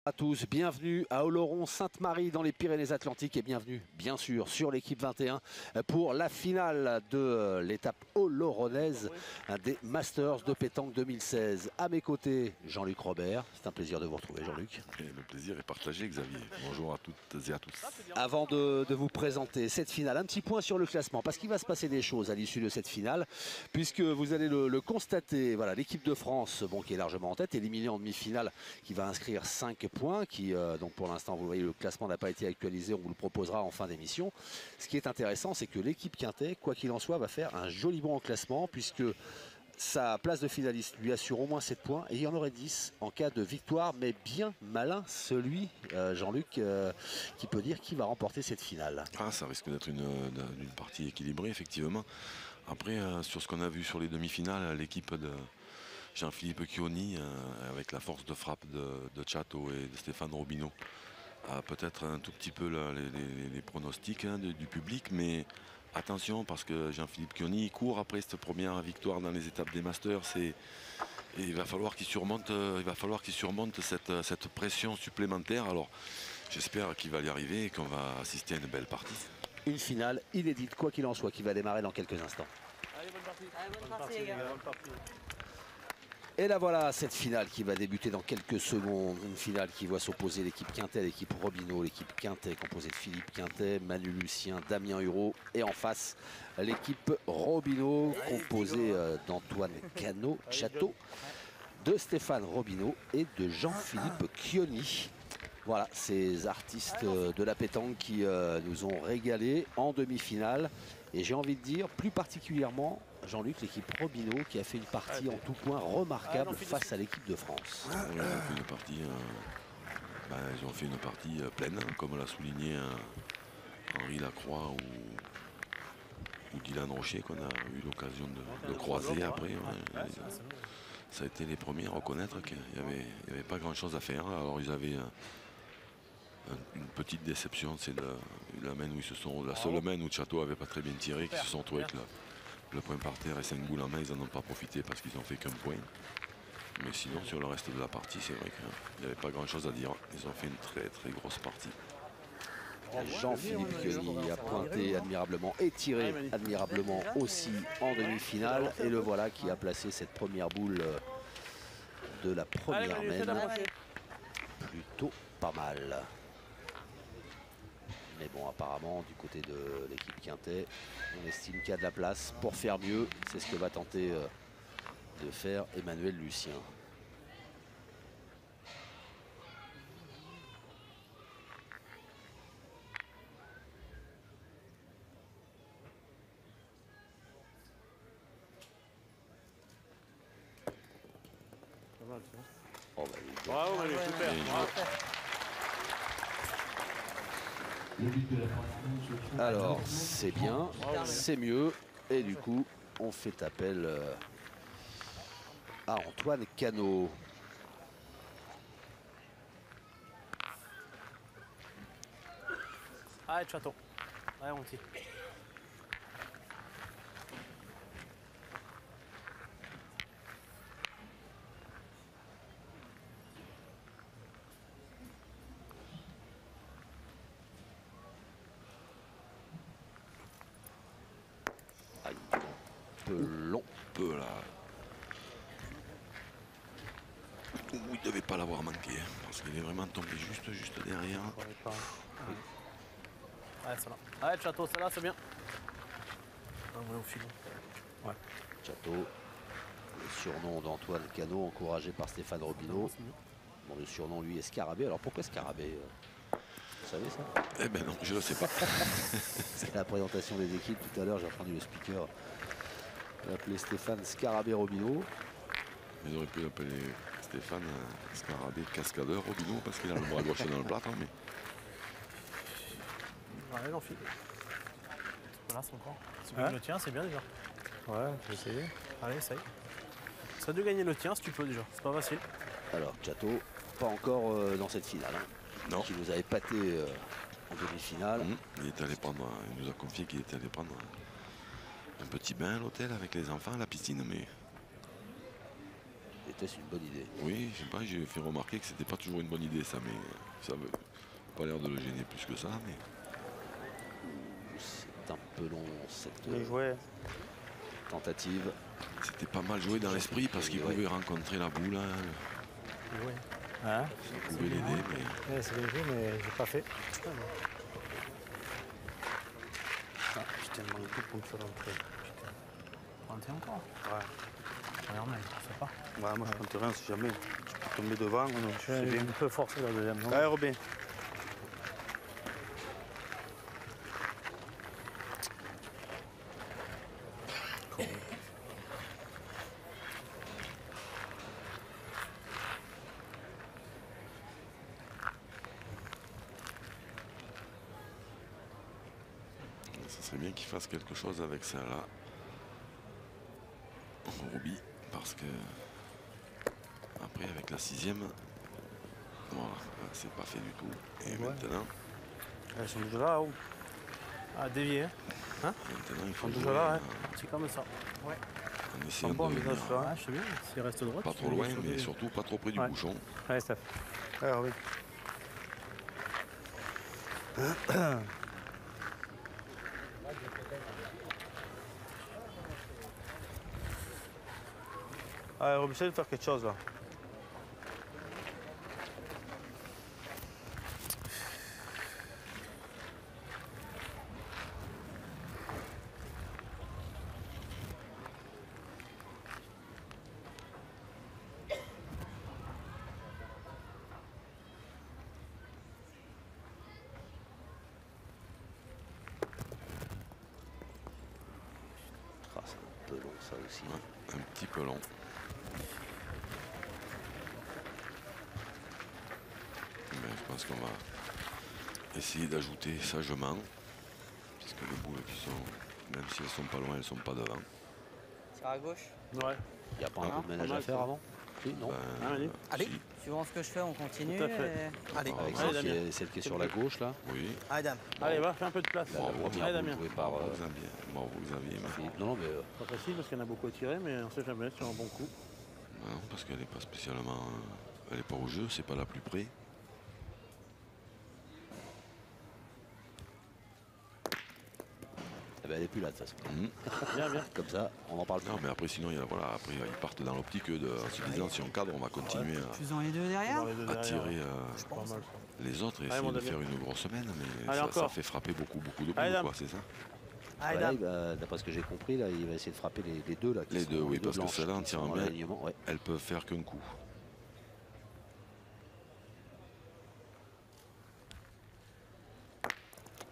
À tous, bienvenue à Oloron-Sainte-Marie dans les Pyrénées-Atlantiques et bienvenue bien sûr sur l'équipe 21 pour la finale de l'étape oloronnaise des Masters de pétanque 2016. À mes côtés, Jean-Luc Robert. C'est un plaisir de vous retrouver, Jean-Luc. Le plaisir est partagé, Xavier. Bonjour à toutes et à tous. Avant de vous présenter cette finale, un petit point sur le classement parce qu'il va se passer des choses à l'issue de cette finale puisque vous allez le constater. Voilà, l'équipe de France qui est largement en tête, éliminée en demi-finale, qui va inscrire 5 points, qui donc pour l'instant, vous voyez, le classement n'a pas été actualisé, on vous le proposera en fin d'émission. Ce qui est intéressant, c'est que l'équipe Quintet, quoi qu'il en soit, va faire un joli bond en classement, puisque sa place de finaliste lui assure au moins 7 points, et il y en aurait 10 en cas de victoire, mais bien malin celui, Jean-Luc, qui peut dire qui va remporter cette finale. Ah, ça risque d'être une partie équilibrée, effectivement. Après, sur ce qu'on a vu sur les demi-finales, l'équipe de Jean-Philippe Chioni, avec la force de frappe de Chato et de Stéphane Robineau, a peut-être un tout petit peu les pronostics du public, mais attention parce que Jean-Philippe Chioni court après cette première victoire dans les étapes des Masters et il va falloir qu'il surmonte, cette pression supplémentaire. Alors j'espère qu'il va y arriver et qu'on va assister à une belle partie. Une finale inédite, quoi qu'il en soit, qui va démarrer dans quelques instants. Allez, bonne partie. Allez, bonne partie, les gars. Bonne partie. Et là voilà, cette finale qui va débuter dans quelques secondes. Une finale qui voit s'opposer l'équipe Quintet à l'équipe Robineau. L'équipe Quintet composée de Philippe Quintet, Manu Lucien, Damien Hureau. Et en face, l'équipe Robineau composée d'Antoine Cano, Chateau, de Stéphane Robineau et de Jean-Philippe Chioni. Voilà, ces artistes de la pétanque qui nous ont régalé en demi-finale. Et j'ai envie de dire, plus particulièrement, Jean-Luc, l'équipe Robineau qui a fait une partie en tout point remarquable face à l'équipe de France. Ils ont fait une partie pleine, comme l'a souligné Henri Lacroix ou Dylan Rocher, qu'on a eu l'occasion de croiser après. Ça a été les premiers à reconnaître qu'il n'y avait pas grand-chose à faire. Alors ils avaient une petite déception, c'est la seule main où Chateau n'avait pas très bien tiré, qui se sont retrouvés avec le point par terre et 5 boules en main. Ils n'en ont pas profité parce qu'ils n'ont fait qu'un point. Mais sinon, sur le reste de la partie, c'est vrai qu'il n'y avait pas grand-chose à dire. Ils ont fait une très très grosse partie. Jean-Philippe Chioni a pointé admirablement et tiré admirablement aussi en demi-finale. Et le voilà qui a placé cette première boule de la première main. Plutôt pas mal. Mais bon, apparemment, du côté de l'équipe Quintet, on estime qu'il y a de la place pour faire mieux. C'est ce que va tenter de faire Emmanuel Lucien. Oh, bah, bravo, Manu, super. Alors, c'est bien, c'est mieux. Et du coup, on fait appel à Antoine Cano. Allez, Chateau. Allez, on tire. Long. Peu là. Il ne devait pas l'avoir manqué, parce qu'il est vraiment tombé juste derrière. Allez, ça va. Allez, Chateau, ça là, c'est bien. On est au filon. Ouais. Chateau, le surnom d'Antoine Cano, encouragé par Stéphane Robineau. Bon, le surnom, lui, est Scarabée. Alors pourquoi Scarabée vous savez ça? Eh ben non, je ne sais pas. C'est la présentation des équipes tout à l'heure, j'ai entendu le speaker l'appeler Stéphane Scarabée Robineau. Ils auraient pu l'appeler Stéphane Scarabée Cascadeur Robineau parce qu'il a le bras gauche dans le plâtre. Mais... Allez, l'enfile. Voilà, c'est encore. C'est bien le tien, c'est bien déjà. Ouais, je vais essayer. Allez, essaye. Ça a dû gagner le tien si tu peux déjà. C'est pas facile. Alors, Chateau, pas encore dans cette finale. Non. Qui nous avait pâté en demi-finale. Il nous a confié qu'il était allé prendre un petit bain à l'hôtel avec les enfants à la piscine, mais Et Est-ce une bonne idée? Oui, je sais pas, j'ai fait remarquer que c'était pas toujours une bonne idée ça, mais ça veut pas l'air de le gêner plus que ça. Mais C'est un peu long cette Bien joué. tentative. c'était pas mal joué dans l'esprit parce qu'il Ouais. pouvait rencontrer la boule, hein, Ouais. Hein? ça pouvait l'aider, mais Ouais, c'est bien joué, mais j'ai pas fait. Putain, mais- Ah, putain, il manque tout pour me faire rentrer. putain. On tient encore. Ouais. Normal, ça fait pas. Ouais, moi, je compte rien si jamais. Je peux tomber devant. Non, je fais bien. Un peu forcé la deuxième. non? Ouais, Robin. ça serait bien qu'il fasse quelque chose avec ça là. Roby, parce que après avec la 6e, voilà, c'est pas fait du tout. Et Ouais. maintenant, Elles sont déjà là, oh. Ah, dévié. Hein maintenant il faut On est jouer déjà là, hein. C'est comme ça. Ouais. en essayant bon, de mais venir ça, ça. Ah, je sais bien. S'il reste droit, pas tu trop peux loin, aller sur mais des- surtout pas trop près du Ouais. bouchon. Ouais, Steph. Ouais, Robin. Allez, Robin, essaye de faire quelque chose là. Ah, c'est un peu long ça aussi. Ouais, un petit peu long. Mais je pense qu'on va essayer d'ajouter sagement, puisque les boules qui sont, même si elles sont pas loin, elles sont pas devant. C'est à gauche. Ouais. Il n'y a pas un Ah, peu de ménage pas à mal, faire ça. avant? Si, non. Ah, Manu. Allez, si, suivant ce que je fais, on continue. Tout à fait. et- Allez, Avec Allez, celle qui Damien. est, celle qui est sur la gauche là. oui. allez, dame. Allez, va, fais un peu de place. La première Allez, boule Damien. jouée par Bravo Xavier. Bravo Xavier. mais- Philippe. Non, non, mais Pas facile parce qu'il y en a beaucoup à tirer, mais on sait jamais sur un bon coup. Non, parce qu'elle n'est pas spécialement. Elle n'est pas au jeu, c'est pas la plus près. eh ben, elle est plus là de toute façon. Mhm. Bien, bien. Comme ça, on en parle plus. Non, mais après, sinon, il y a, voilà, après, ils partent dans l'optique de en se disant si on cadre, on va continuer Plus dans les deux derrière. Dans les deux à derrière, tirer Pas mal, ça. les autres et Allez, essayer mon de Damien. faire une grosse semaine. Mais Allez, ça encore. fait frapper beaucoup de Allez, boules, dame. quoi, c'est ça? Allez, Voilà, dame. il va- d'après ce que j'ai compris, là, il va essayer de frapper les deux là. Qui Les sont- deux, oui, parce que blanches celle-là, en qui tirant sont bien, l'alignement, ouais. Elles peuvent faire qu'un coup.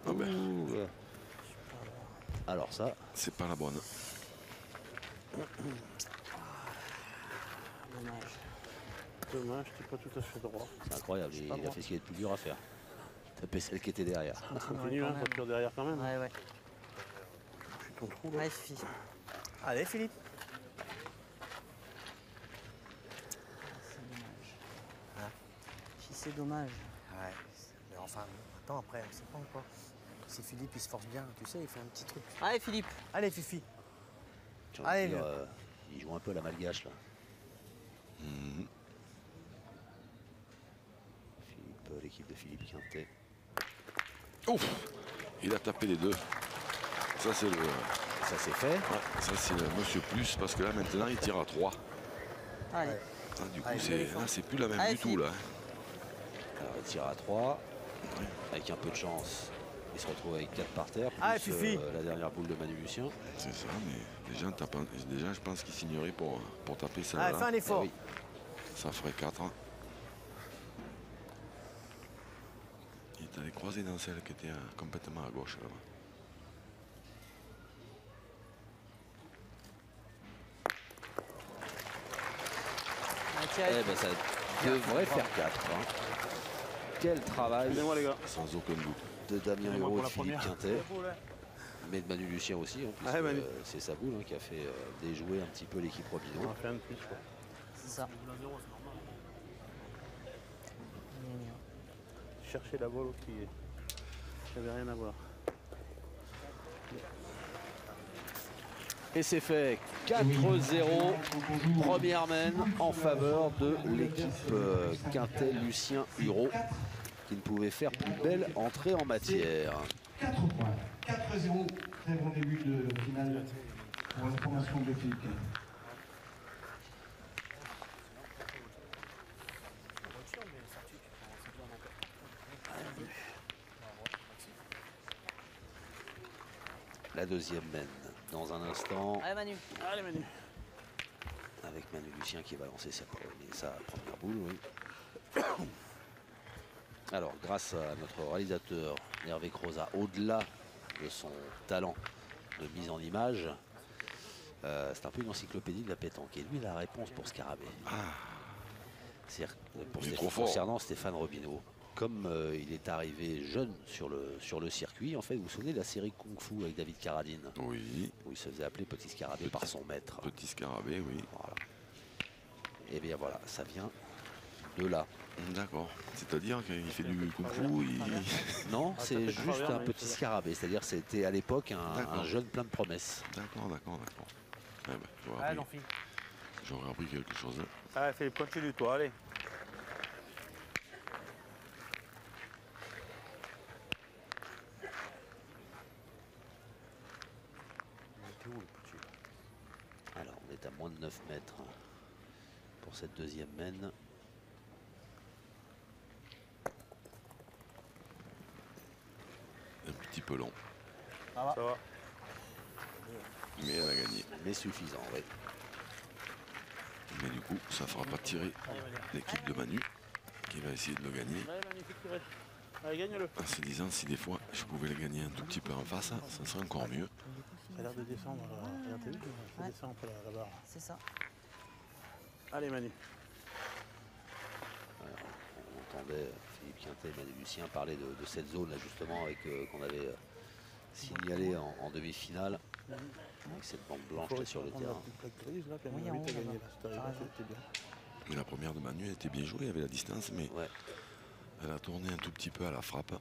Ah ben, Ouh, alors ça, c'est pas la bonne. Dommage. Dommage, t'es pas tout à fait droit. c'est incroyable. Il a fait ce qui est le plus dur à faire. Taper celle qui était derrière. Continue, hein, faut tirer derrière quand même. Ouais, ouais. Je suis ton trou là. Ouais, Fifi. Allez, Philippe. C'est dommage. Si c'est dommage. Ouais, mais enfin, attends, après, on sait pas encore. Si Philippe il se force bien, tu sais, il fait un petit truc. Allez, Philippe. Allez, Fifi. J'ai envie de Allez, dire, vieux. il joue un peu à la malgache là. Mhm. Philippe, l'équipe de Philippe Quintet. Ouf! Il a tapé les deux. Ça, c'est le. Ça c'est fait. Ouais, ça, c'est le monsieur plus, parce que là, maintenant, il tire à 3. Allez. Ah, du coup, Allez, c'est plus la même Allez, du tout, Philippe. là. Alors, il tire à 3. Avec un peu de chance, il se retrouve avec 4 par terre. Plus Allez, Fifi. la dernière boule de Manu Lucien. C'est ça, mais déjà, je pense qu'il signerait pour taper ça. Allez, fais un effort. Eh oui. Ça ferait 4. Il est allé croiser dans celle qui était complètement à gauche, là. Allez, tiens, Eh ben, ça devrait faire 4. Quel travail Excusez-moi les gars. Sans aucun doute. de Damien Excusez-moi Huro pour et la Philippe première. Quintet. Mais de Manu Lucien aussi, hein, puisque Ouais, Manu. c'est sa boule hein, qui a fait déjouer un petit peu l'équipe On Robineau. va faire un de plus. Quoi. c'est ça. Chercher la balle qui n'avait rien à voir. Et c'est fait 4-0. Première main en faveur de l'équipe Quintet Lucien Hureau, qui ne pouvait faire plus belle entrée en matière. 4 points. 4-0. Très bon début de finale pour la formation de Philippe Quintet. La deuxième mène dans un instant. Allez Manu. Allez Manu. Avec Manu Lucien qui va lancer sa première boule. Oui. Alors, grâce à notre réalisateur Hervé Croza, au-delà de son talent de mise en image, c'est un peu une encyclopédie de la pétanque. Et lui, la réponse pour Scarabée. C'est concernant Stéphane Robineau. Comme il est arrivé jeune sur le circuit, en fait, vous vous souvenez de la série Kung Fu avec David Carradine? Oui. Où il se faisait appeler Petit Scarabée par son maître. Petit Scarabée, oui. Voilà. Et bien voilà, ça vient de là. D'accord. C'est-à-dire qu'il fait du Kung Fu, Non, c'est juste travers, un oui, petit c'est scarabée. C'est-à-dire c'était à l'époque un D'accord. jeune plein de promesses. D'accord. Eh ben, Allez l'enfile. j'aurais appris quelque chose. Allez, Philippe, continue, toi, allez. Alors on est à moins de 9 mètres pour cette deuxième mène. Un petit peu long, Ça va. mais elle a gagné. Mais suffisant, oui. Mais du coup, ça ne fera pas tirer l'équipe de Manu, qui va essayer de le gagner. Allez Manu, fais tirer. Allez, gagne-le. En se disant, si des fois je pouvais le gagner un tout petit peu en face, ça serait encore mieux. Ça a l'air de descendre. Regarde, t'as vu? Ça Ouais. descend un peu la barre. C'est ça. Allez Manu. On entendait Philippe Quintet et Manu Lucien parler de cette zone là justement avec qu'on avait signalé en demi-finale. Avec cette bande blanche là sur le On a terrain. une plaque grise là, puis Oui, on a en vite haut, gagné là-bas. là. C'est arrivé, T'as raison. c'était bien. Mais la première de Manu était bien jouée, il y avait la distance, mais Ouais. elle a tourné un tout petit peu à la frappe.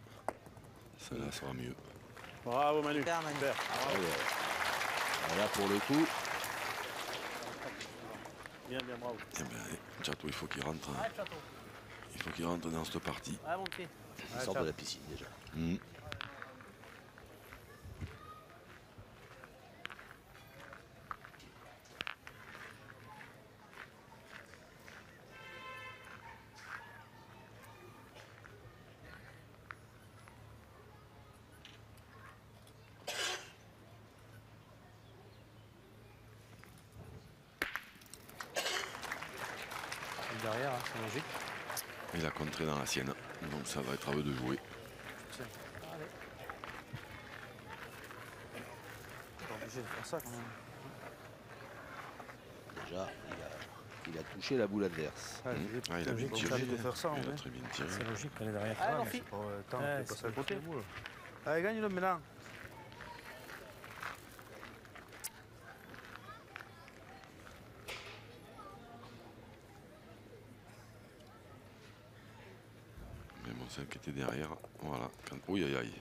Ça là sera mieux. Bravo Manu. Super, Manu. Super. Alors, là pour le coup, Bien, bravo. Eh bien, allez, Chateau, il faut qu'il rentre. Allez Château. Il faut qu'il rentre dans cette partie. Allez mon pied. il sort de la piscine déjà. Mhm. Derrière, hein, c'est logique. Il a contré dans la sienne, donc ça va être à eux de jouer. Allez. T'es obligé de faire ça quand même. Déjà, il a touché la boule adverse. Ah, il a bien logique, tiré. de faire ça, en Il a fait. très bien tiré. C'est logique, elle est derrière Allez, toi, mon mais fils. c'est pas tant Ouais, que c'est passer à côté. Allez, gagne-le maintenant. Mais bon, celle qui était derrière, voilà. Oui, aïe, aïe.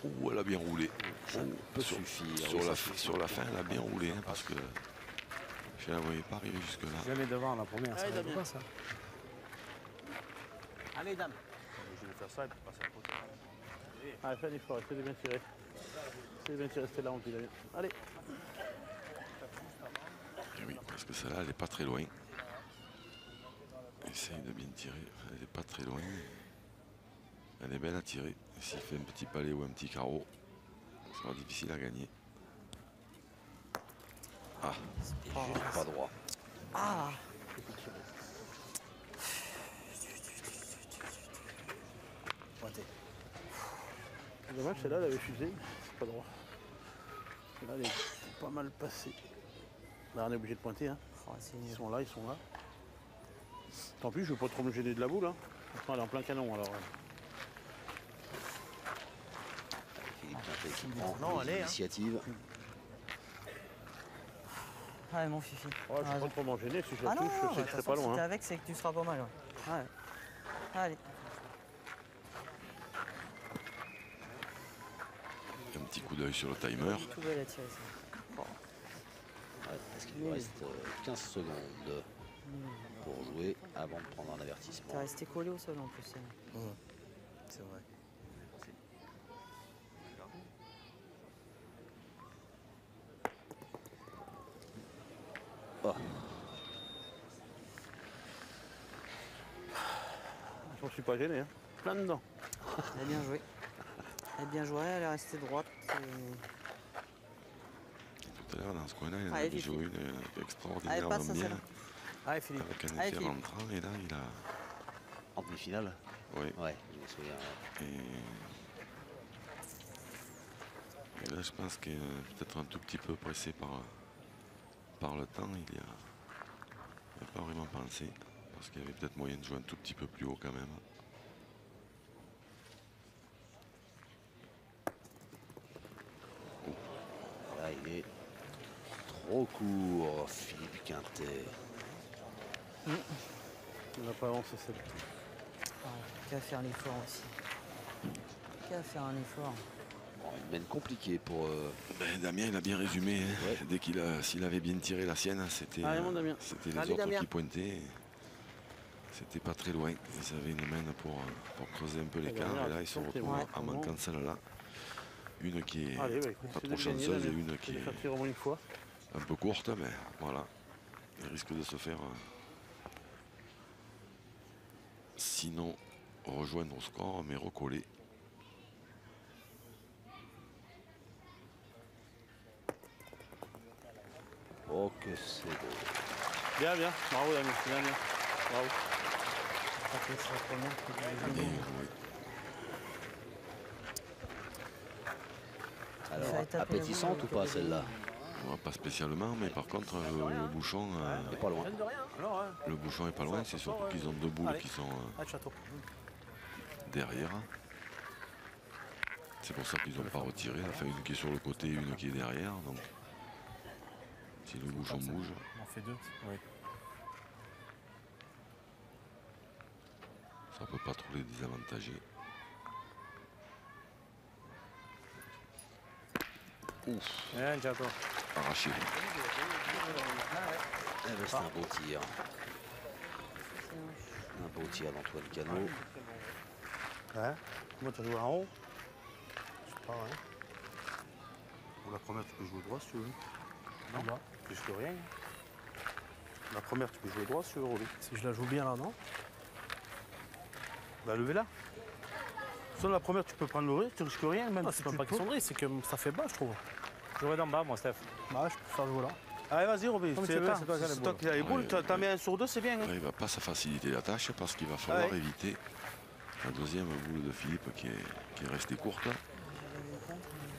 Ouh, elle a bien roulé. Ça peut suffire. Sur, Oui, la, ça suffit. sur la fin, elle a bien roulé, hein, parce que je ne la voyais pas arriver jusque-là. Jamais devant la première, ça Allez, va Damien. pas ça. Allez dame. Obligé de faire ça et puis passer à côté. Allez, fais un effort, essaie de bien tirer. Essaie de bien tirer, c'était là, on dit Damien. Allez. Et oui, parce que celle-là, elle n'est pas très loin. Essaye de bien tirer. Elle n'est pas très loin. Elle est belle à tirer. S'il fait un petit palais ou un petit carreau, ça sera difficile à gagner. Ah, Et juste pas droit. Ah, Pointé. C'est dommage, celle-là, elle avait fusé. C'est pas droit. Là, elle est pas mal passée. Là, on est obligé de pointer. Hein. oh, c'est Ils nul. sont là, ils sont là. Tant pis, je veux pas trop me gêner de la boule. Hein. Elle est en plein canon alors. Philippe Quintet qui prend Non, allez, hein. l'initiative. Allez, mon fifi. Oh, je vais Ah, pas trop m'en gêner. Si je la ah non, touche, je bah, sais de que je toute serai pas façon, si loin. t'es Hein. avec, c'est que tu seras pas mal. Ouais. Allez. Allez. un petit coup d'œil sur le timer. Tout belle à tirer ça. Oh. parce qu'il lui reste 15 secondes pour jouer avant de prendre un avertissement. T'es resté collé au sol en plus. C'est vrai. Oh. Je ne suis pas gêné, hein. Plein dedans. Elle a bien joué. Elle a bien joué, elle est restée droite. Tout à l'heure, dans ce coin-là, il en Allez, avait Fifi. joué une Allez, extraordinairement passe à bien. celle-là. Allez, Philippe. Avec un Allez, effet Philippe. rentrant, et là, il a... En demi-finale. Oui. Ouais, je me souviens. Et là, je pense qu'il est peut-être un tout petit peu pressé par le temps. Il n'a pas vraiment pensé. Parce qu'il y avait peut-être moyen de jouer un tout petit peu plus haut quand même. Là, il est trop court, Philippe Quintet. On n'a pas avancé celle-là. Qu'à faire l'effort aussi. Qu'à faire un effort. Bon, une mène compliquée pour... Ben, Damien, il a bien résumé. Hein. Ouais. Dès s'il avait bien tiré la sienne, c'était Allez, mon Damien. les Allez, autres Damien. qui pointaient. C'était pas très loin. Ils avaient une mène pour creuser un peu l'écart. Damien, Et là, ils se attention, retrouvent ouais. en manquant celle-là. Une qui est Allez, bah, écoute, pas c'est trop de gagner, chanceuse et Damien. une qui Je vais est faire tirer au moins une fois. un peu courte, mais voilà. Il risque de se faire sinon rejoindre au score, mais recoller. Oh, que c'est beau. Bien, bien. Bravo, Damien. Bien, bien. Bravo. Après, c'est la première qui Bien joué. Alors, fallait taper la appétissante boule, ou pas celle-là? Ouais, pas spécialement, mais par contre, le bouchon, Il n'est pas loin. Peine de rien. Alors, hein. le bouchon est pas loin. C'est surtout qu'ils ont deux boules Allez. qui sont Ah, de château. derrière. C'est pour ça qu'ils n'ont pas retiré. Enfin, une qui est sur le côté et une qui est derrière. Donc, si le bouchon bouge, On en fait deux. Oui. ça peut pas trop les désavantager. Ouf, Bien, j'attends. arraché. Eh ben, c'est un beau tir. Un beau tir d'Antoine Cano. Hein? Comment tu as joué en haut? Je sais pas, hein. Pour la première, tu peux jouer droit si tu veux. Non. Plus que rien. La première, tu peux jouer droit si tu veux rouler. Si je la joue bien là, non? Bah, levez-la. Sur la première, tu peux prendre le risque, tu risques rien. Même Non, si c'est tu pas te question de risque, c'est que ça fait bas, je trouve. J'aurais d'en bas, moi, Steph. Bah, je préfère jouer là. Allez, vas-y, Robin. Comme tu C'est veux, toi, c'est toi qui as les c'est toi boules. qui as les boules. Ouais, T'en mets un sur deux, c'est bien. Hein. Là, il va pas se faciliter la tâche parce qu'il va falloir Ouais. éviter la deuxième boule de Philippe qui est restée courte,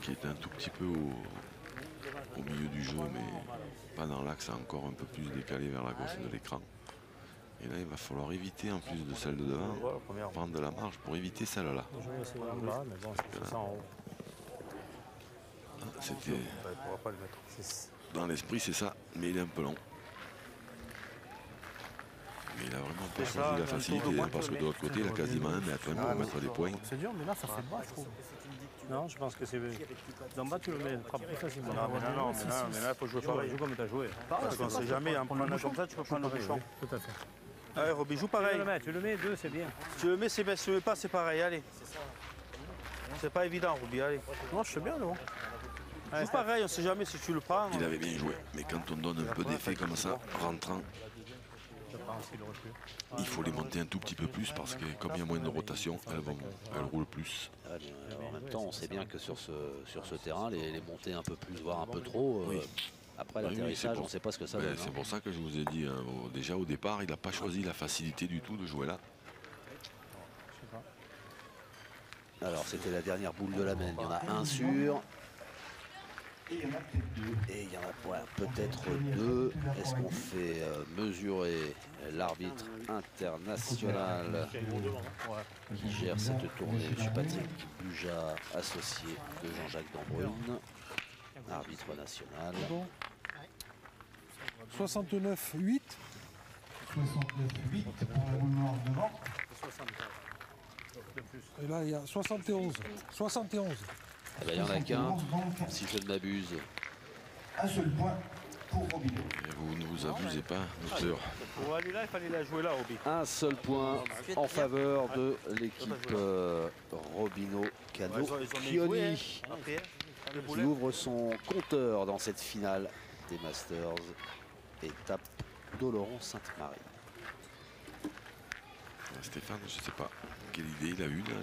qui est un tout petit peu au milieu du jeu, mais pas dans l'axe, encore un peu plus décalé vers la gauche de l'écran. Et là, il va falloir éviter, en plus de celle de devant, Voilà, première. prendre de la marge pour éviter celle-là. Je vais essayer en bas, mais bon, c'est ça en haut. C'était Bah, il pourra pas le mettre. dans l'esprit, c'est ça, mais il est un peu long. Mais il a vraiment pas C'est ça, choisi la dans le facilité, tour de hein, moi, parce tu que le de l'autre côté, il a quasiment un mètre hein, pour mettre des points. C'est dur, mais là, ça fait bas, je trouve. Non, je pense que c'est. D'en bas, tu le mets plus facilement. Non, mais là, il faut jouer pareil. Joue comme tu as joué. Parce qu'on sait jamais, en prenant comme ça, tu peux prendre le bouchon. Tout à fait. Allez, Robin, joue Tu pareil. le mets, deux, c'est bien. Si tu le mets, c'est bien. Si tu le mets pas, c'est pareil. Allez. C'est pas évident, Robin. Allez. Non, je sais bien, non? Joue pareil, on sait jamais si tu le prends. Il avait bien joué, mais quand on donne un peu d'effet comme ça, rentrant, il faut les monter un tout petit peu plus parce que comme il y a moins de rotation, elles roulent plus. Ah, bien, alors, en même temps, on sait bien que sur ce terrain, les montées un peu plus, voire un peu trop, Oui. après Oui, oui, l'atterrissage, c'est on pour- ne sait pas ce que ça Ben, donne. c'est hein. pour ça que je vous ai dit, déjà au départ, il n'a pas choisi la facilité du tout de jouer là. Alors, c'était la dernière boule de la mène. Il y en a un sûr. Et il y en a peut-être deux. Et il y en a voilà, peut-être deux. Est-ce qu'on fait mesurer l'arbitre international qui gère cette tournée, M. Patrick Buja, associé de Jean-Jacques Dambrune, arbitre national. 69-8. 69-8 pour la boule noire devant. Et là, il y a 71. 71. Eh ben, il n'y en a qu'un, si je ne m'abuse. Un seul point pour Robineau. Et vous ne vous abusez pas, docteur. Pour lui là, il fallait la jouer là, Roby. Un seul point en faveur de l'équipe Robineau Cano. Ils ont mis Chioni Après, le qui boulet. ouvre son compteur dans cette finale des Masters et tape d'Oloron Sainte-Marie. Stéphane, je ne sais pas quelle idée il a eu là,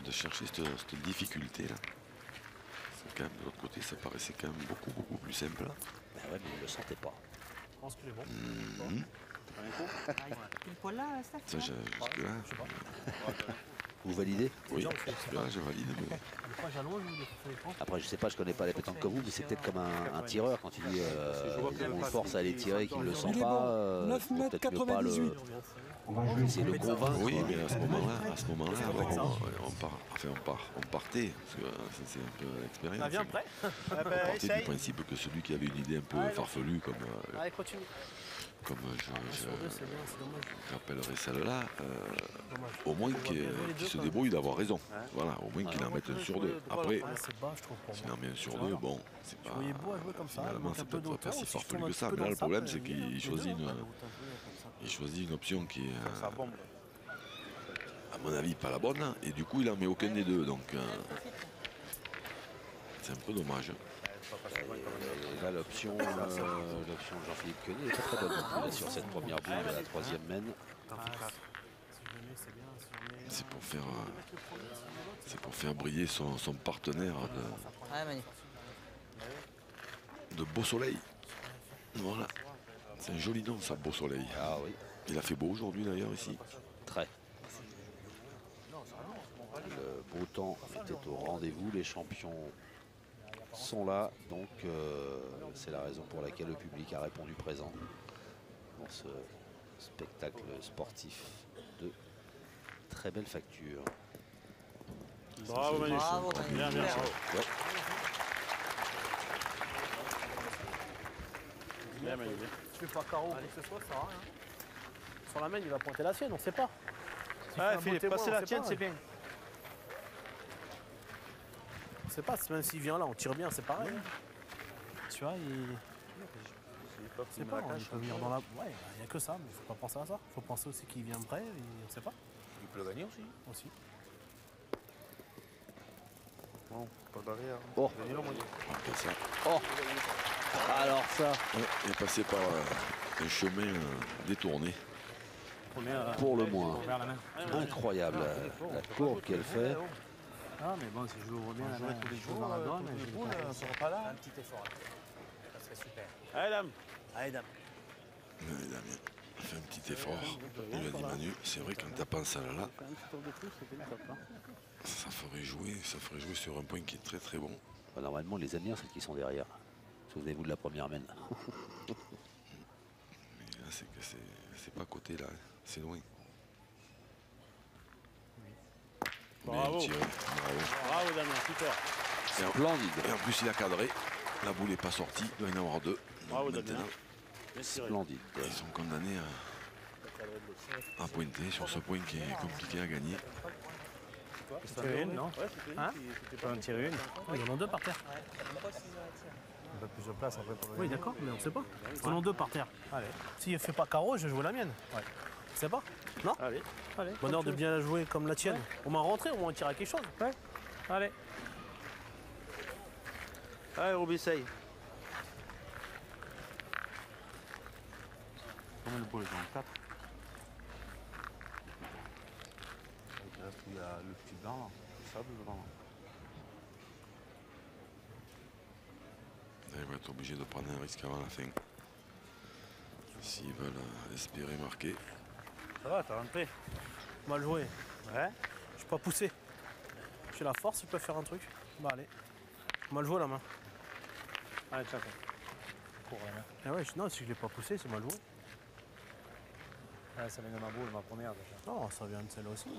de chercher cette difficulté là. Quand même, de l'autre côté, ça paraissait quand même beaucoup plus simple. Là. Ben ouais, mais il ne le sentait pas. Je pense qu'il est bon. Pile poil là, Steph. Ça, jusque-là, Vous validez? oui, jusque-là, je valide. Mais... Des fois, j'allonge ou des fois, ça dépend. Après, je sais pas, je connais pas les pétanques que vous, mais c'est peut-être comme un tireur quand il dit on force à aller tirer, qu'il ne le sent Il est pas. bon. 9 faut peut-être mètres mieux pas 98. On va jouer essayer de le convaincre. Oui, mais à ce moment-là, on partait. Parce que c'est un peu l'expérience. Ça vient prêt. Ah On ben, partait du essaye. principe que celui qui avait une idée un peu farfelue, comme Allez, continue. Sur deux, c'est bien, c'est dommage. j'appellerais celle-là, Dommage. au moins qu'il se débrouille d'avoir raison. Voilà, au moins qu'il en mette un sur deux. Après, Ouais, c'est bas, je trouve, pour s'il moi. en met un sur deux, bon, c'est pas... Je voyais beau à jouer comme ça, il Finalement, manque c'est un peu peut-être pas d'auteur. si Si je farfelu tourne que un ça. peu Mais là, dans le le problème, sable, c'est qu'il choisit une option qui est, Ça bombe. à mon avis, pas la bonne. Et du coup, il en met aucun des deux. Donc, c'est un peu dommage. Et là, l'option de Jean-Philippe Queunier est pas très bonne non plus, là, sur cette première boule de la troisième mène. C'est pour faire briller son partenaire Ouais, Manu. de Beau Soleil. Voilà. C'est un joli nom, ça, Beau Soleil. Ah oui, Il a fait beau aujourd'hui, d'ailleurs, ici. très. Le beau temps était au rendez-vous, les champions sont là, donc c'est la raison pour laquelle le public a répondu présent dans ce spectacle sportif de très belle facture. Bravo, Manu. Bravo, Manu. Bien, bien. Super. Ouais. Bien, Manu. bien. Tu fais pas carreau ou quoi que ce soit, ça sert à rien. Sur la main, il va pointer la sienne, on sait pas. S'il fait Ouais, un beau Philippe, témoin, passer on la sait tienne, pas. c'est bien. On sait pas, même s'il vient là, on tire bien, c'est pareil. Tu vois, il... C'est pas, il peut venir dans la... Ouais, il n'y a que ça, mais faut pas penser à ça. Faut penser aussi qu'il vient prêt, et on sait pas. Il peut le gagner aussi. Aussi. Bon, pas d'arrière. Oh. Après ça, Oh, alors ça, il est passé par un chemin détourné. pour le moins, Vers la main. incroyable la courbe qu'elle fait. Ah, mais bon, si je l'ouvre bien la main, tous les jours dans la donne, je sera pas là. Un petit effort. Ça serait super. Allez, dame. Allez, dame. Ouais, Damien a fait un petit effort. Il lui a dit Manu, c'est vrai qu'en tapant ça là, ça ferait jouer sur un point qui est très bon. Bah, normalement, les Amiens, c'est qu'ils sont derrière. Souvenez-vous de la première mène. Mais là, c'est que c'est pas à côté là, c'est loin. Bravo. Bien tiré, bravo. Bravo, Damien, super. Splendide. Et en plus, il a cadré. La boule n'est pas sortie. Il doit y en avoir deux. Bravo, Donc, Damien. maintenant, Bien tiré. Splendide. ils sont condamnés à pointer sur ce point qui est compliqué à gagner. tirer une, non? Ouais, c'était Hein une qui était Pas en tirer une. Il y en a deux par terre. Un peu plus de place après pour le Oui, d'accord, mais on sait pas. Il y en a deux par terre. Allez. S'il ne fait pas carreau, je vais jouer la mienne. Ouais. On sait pas? Non? Allez. Allez. Bonheur de bien la jouer comme la tienne. Au moins rentrer, au moins tirer à quelque chose. Ouais. Allez. Allez, Roby, essaye. Combien de boules ils ont 4. Il y a le petit blanc, là. Le sable devant. Ils vont être obligés de prendre un risque avant la fin. S'ils veulent espérer marquer. Ça va, t'as rentré. Mal joué. Ouais. Je suis pas poussé. J'ai la force, il peut faire un truc. Bah allez. Mal joué la main. Allez, tiens. Cours la main. Ah ouais, non, si je l'ai pas poussé, c'est mal joué. Ouais, ça vient de ma boule, ma première déjà. Non, ça vient de celle-là aussi.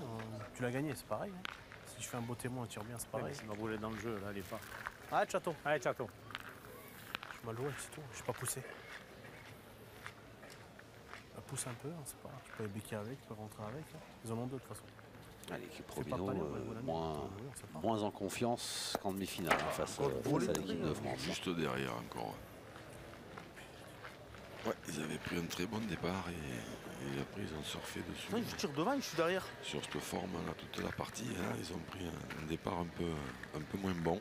Tu l'as gagné, c'est pareil. Hein. Si je fais un beau témoin, tire bien, c'est Ouais, pareil. mais si ma boule est dans le jeu, là, elle est pas. Allez, chateau. Allez, Chateau. Je suis mal joué, c'est tout. Je suis pas poussé. Ça pousse un peu, hein, c'est pas grave. Tu peux les béquiller avec, tu peux rentrer avec. Hein. Ils en ont deux de toute façon. Ah, l'équipe C'est pas Robineau, palais, on va jouer la mienne. On sait pas. moins en confiance qu'en demi-finale hein, face à l'équipe de France. Juste derrière encore. Ils avaient pris un très bon départ et après ils ont surfé dessus. Non, je tire devant, je suis derrière. Sur cette forme là, toute la partie, hein, ils ont pris un départ un peu moins bon.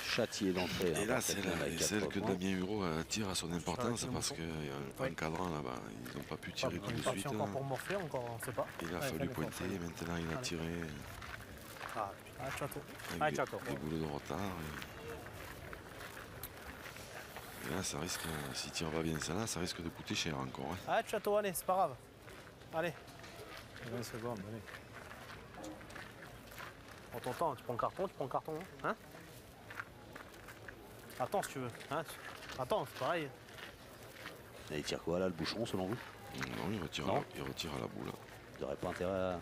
Châtier d'entrée. Et hein, là, par c'est cette même avec celle 4 que points. Damien Hureau tire à son importance parce qu'il y a un cadran là-bas. Ils n'ont pas pu tirer tout de suite. Encore pour morfler, encore, on sait pas. Il a fallu pointer et maintenant il a tiré Ah, Chateau. avec des boulots de retard. Et là, ça risque, s'il tire pas bien ça là, ça risque de coûter cher encore. Hein. Ah, Chateau, allez, c'est pas grave. Allez. 20 secondes, allez. En ton temps, tu prends le carton, hein? Attends si tu veux. Hein? Attends, c'est pareil. Et il tire quoi là, le bouchon, selon vous? Non, il retire, Non. il retire à la boule. Il n'aurait pas intérêt à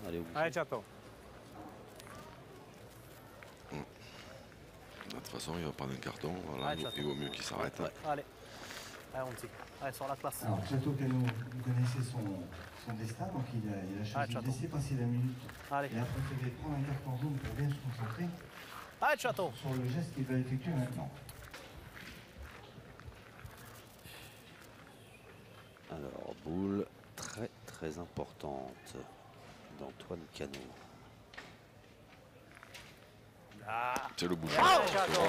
aller au bout. Allez, Chateau. De toute façon, il va prendre un carton. Voilà, Allez, il vaut mieux qu'il s'arrête. Ouais. Allez. Allez, on tire. Allez, sur la classe. Alors, Chateau Cano, vous connaissez son destin, donc il a choisi de Chateau. laisser passer la minute. Allez. Il a préféré prendre un carton jaune pour bien se concentrer Allez, Chateau. sur le geste qu'il va effectuer maintenant. Alors, boule très très importante d'Antoine Cano. C'est le bouchon. Ah, Chateau.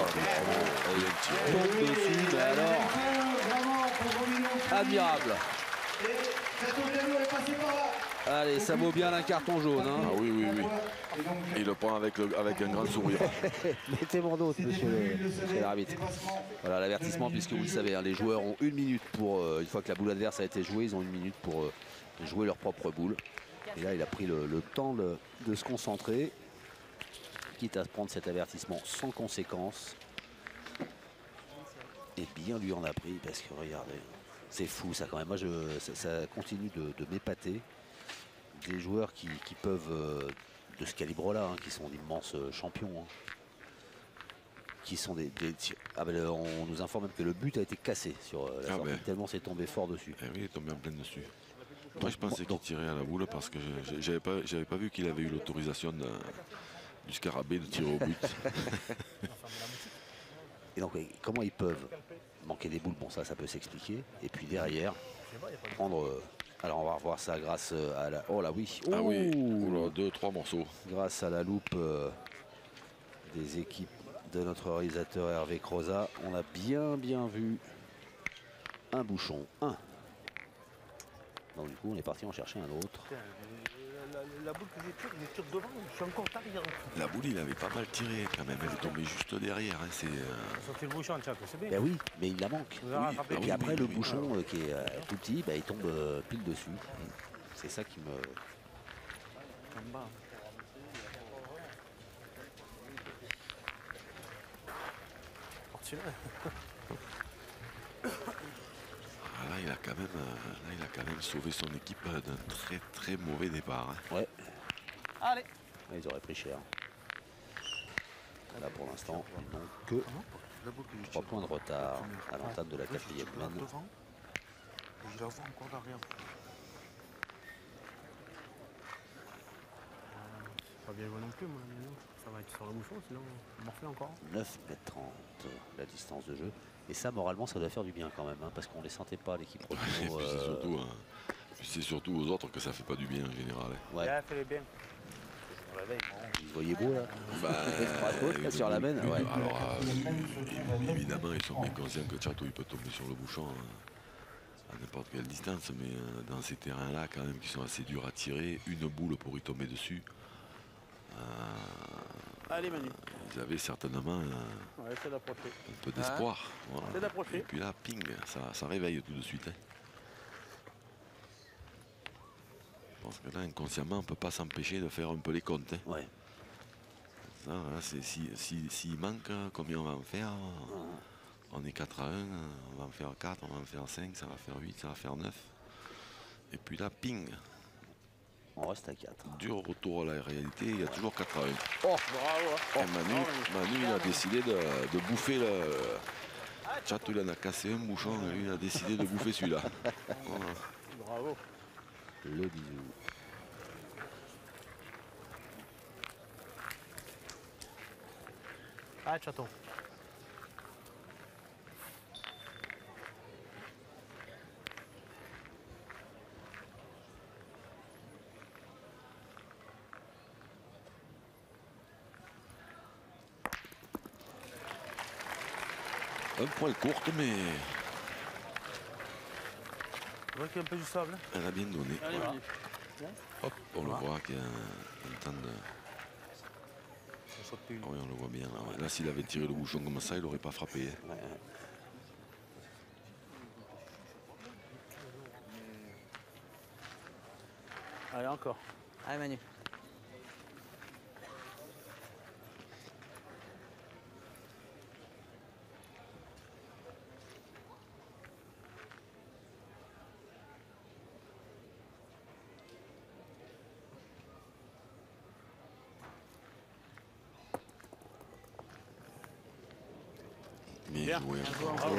Il y a un tir. Tombe dessus, mais alors, Vraiment pour Romino. admirable. Et Chateau Cano est passé par là. Allez, ça vaut bien un carton jaune. Ah Hein. oui, oui, oui. Et donc, Il le prend avec un grand sourire. Mettez mon dos, c'est monsieur le l'arbitre. dépassement. Voilà l'avertissement, puisque vous le savez, hein, les joueurs ont 1 minute pour, une fois que la boule adverse a été jouée, ils ont 1 minute pour jouer leur propre boule. Et là, il a pris le temps de se concentrer, quitte à se prendre cet avertissement sans conséquence. Et bien lui en a pris, parce que regardez, c'est fou ça quand même. Moi, ça continue de m'épater. Des joueurs qui peuvent, de ce calibre-là, hein, qui sont d'immenses champions, hein, qui sont Ah ben, on nous informe même que le but a été cassé sur la sortie, tellement c'est tombé fort dessus. Eh oui, il est tombé en pleine dessus. Moi, je pensais qu'il tirait à la boule parce que j'avais pas vu qu'il avait eu l'autorisation du scarabée de tirer au but. Et donc, comment ils peuvent manquer des boules? Bon, ça peut s'expliquer. Et puis derrière, prendre... alors, on va revoir ça grâce à la... Oh là, oui. Ah oui, Ouh. 2-3 morceaux. Grâce à la loupe des équipes de notre réalisateur Hervé Croza, on a bien vu un bouchon. Un. Donc du coup, on est parti en chercher un autre. La boule que je tire devant, je suis encore derrière. La boule, il avait pas mal tiré quand même. Elle est tombée juste derrière. Hein. C'est Sortez le bouchon, Chateau, c'est bien. Ben oui, mais il la manque. Vous avez rattrapé. Et puis oui, après, oui, le oui. bouchon qui est tout petit, il tombe pile dessus. C'est ça qui me... En bas. Là, il a quand même sauvé son équipe d'un très très mauvais départ. Hein. Ouais, Allez. ils auraient pris cher. Là, pour l'instant, ils n'ont que La boule que je 3 tire points de retard à l'entame de la là, je 4e tire là manche. devant, et je la vois encore derrière. Pas bien joué non plus, moi. Mais non. Ça va être sur le bouchon, sinon on morfle encore. 9,30 m la distance de jeu. Et ça, moralement, ça doit faire du bien quand même, hein, parce qu'on ne les sentait pas, l'équipe Et Robino. puis c'est surtout aux autres que ça fait pas du bien en général. Hein. Ouais, Ouais, fais-les bien. ils se voyaient beaux là. Bah, Sur la benne, ouais. Alors, évidemment, ils sont bien conscients que Chateau il peut tomber sur le bouchon à n'importe quelle distance, mais dans ces terrains-là, quand même, qui sont assez durs à tirer, une boule pour y tomber dessus. Allez, Manu. Ils avaient certainement Ouais, c'est d'approcher. un peu d'espoir. Voilà. C'est d'approcher. Et puis là, ping, ça réveille tout de suite. Hein. Je pense que là, inconsciemment, on ne peut pas s'empêcher de faire un peu les comptes. Hein. Ouais. Ça, là, s'il manque, combien on va en faire? On est 4-1, on va en faire 4, on va en faire 5, ça va faire 8, ça va faire 9. Et puis là, ping, On reste à 4. dur retour à la réalité, il y a toujours 4-1. Oh, Et Manu, il a décidé de bouffer le... Chateau, il en a cassé un bouchon, et lui, il a décidé de bouffer celui-là. Voilà. Bravo. le bisou. Allez, Chateau. Un poil courte, mais Tu vois qu'il y a un peu du sable. elle a bien donné. Allez, Voilà. Manu. Hop, on le voit qu'il y a un temps de... Ça saute plus. Ah oui, on le voit bien. Là, ouais. Là, s'il avait tiré le bouchon comme ça, il n'aurait pas frappé. Hein. Ouais. Allez, encore. Allez, Manu. Bien joué. Et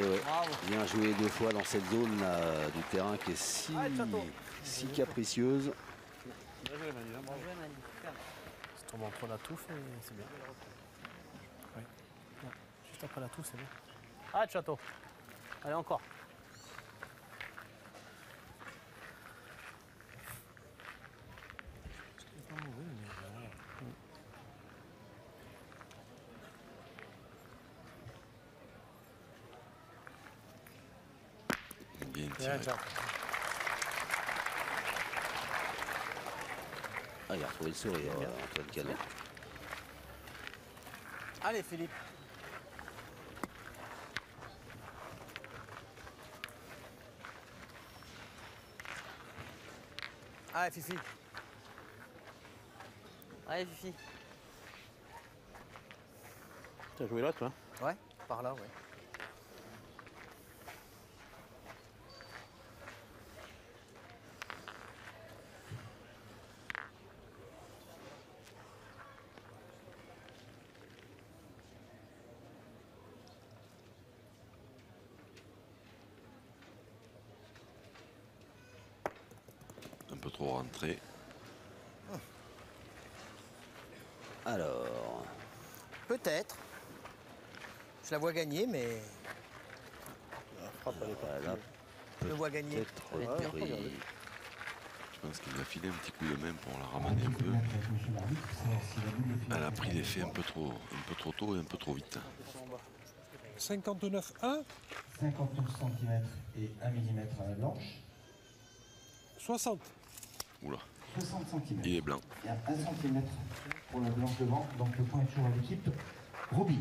ouais, bien joué 2 fois dans cette zone là, du terrain qui est si capricieuse. Bien joué, Manu. Bravo. Bien joué, Manu. Super. Ça tombe entre la touffe et c'est bien. Oui. Ouais. Juste après la touffe, c'est bien. Ah, château. Allez, encore. C'est pas mauvais, mais voilà. Bien Bien, tiré. ciao. Ah, il a retrouvé le sourire, Antoine Canet. Allez, Philippe. Allez, Fifi. Allez, Fifi. T'as joué là, toi? Ouais, par là, ouais. Un peu trop rentré. Alors, Peut-être. Je la vois gagner, mais voilà, je le vois gagner. peut-être pris. Je pense qu'il a filé un petit coup de main pour la ramener un peu. Elle a pris l'effet un peu trop tôt et un peu trop vite. 59,1. 59 cm et 1 mm à la blanche. 60. Oula, 60 cm. il est blanc. Il y a 1 cm pour la blanche devant, donc le point est toujours à l'équipe. Robin.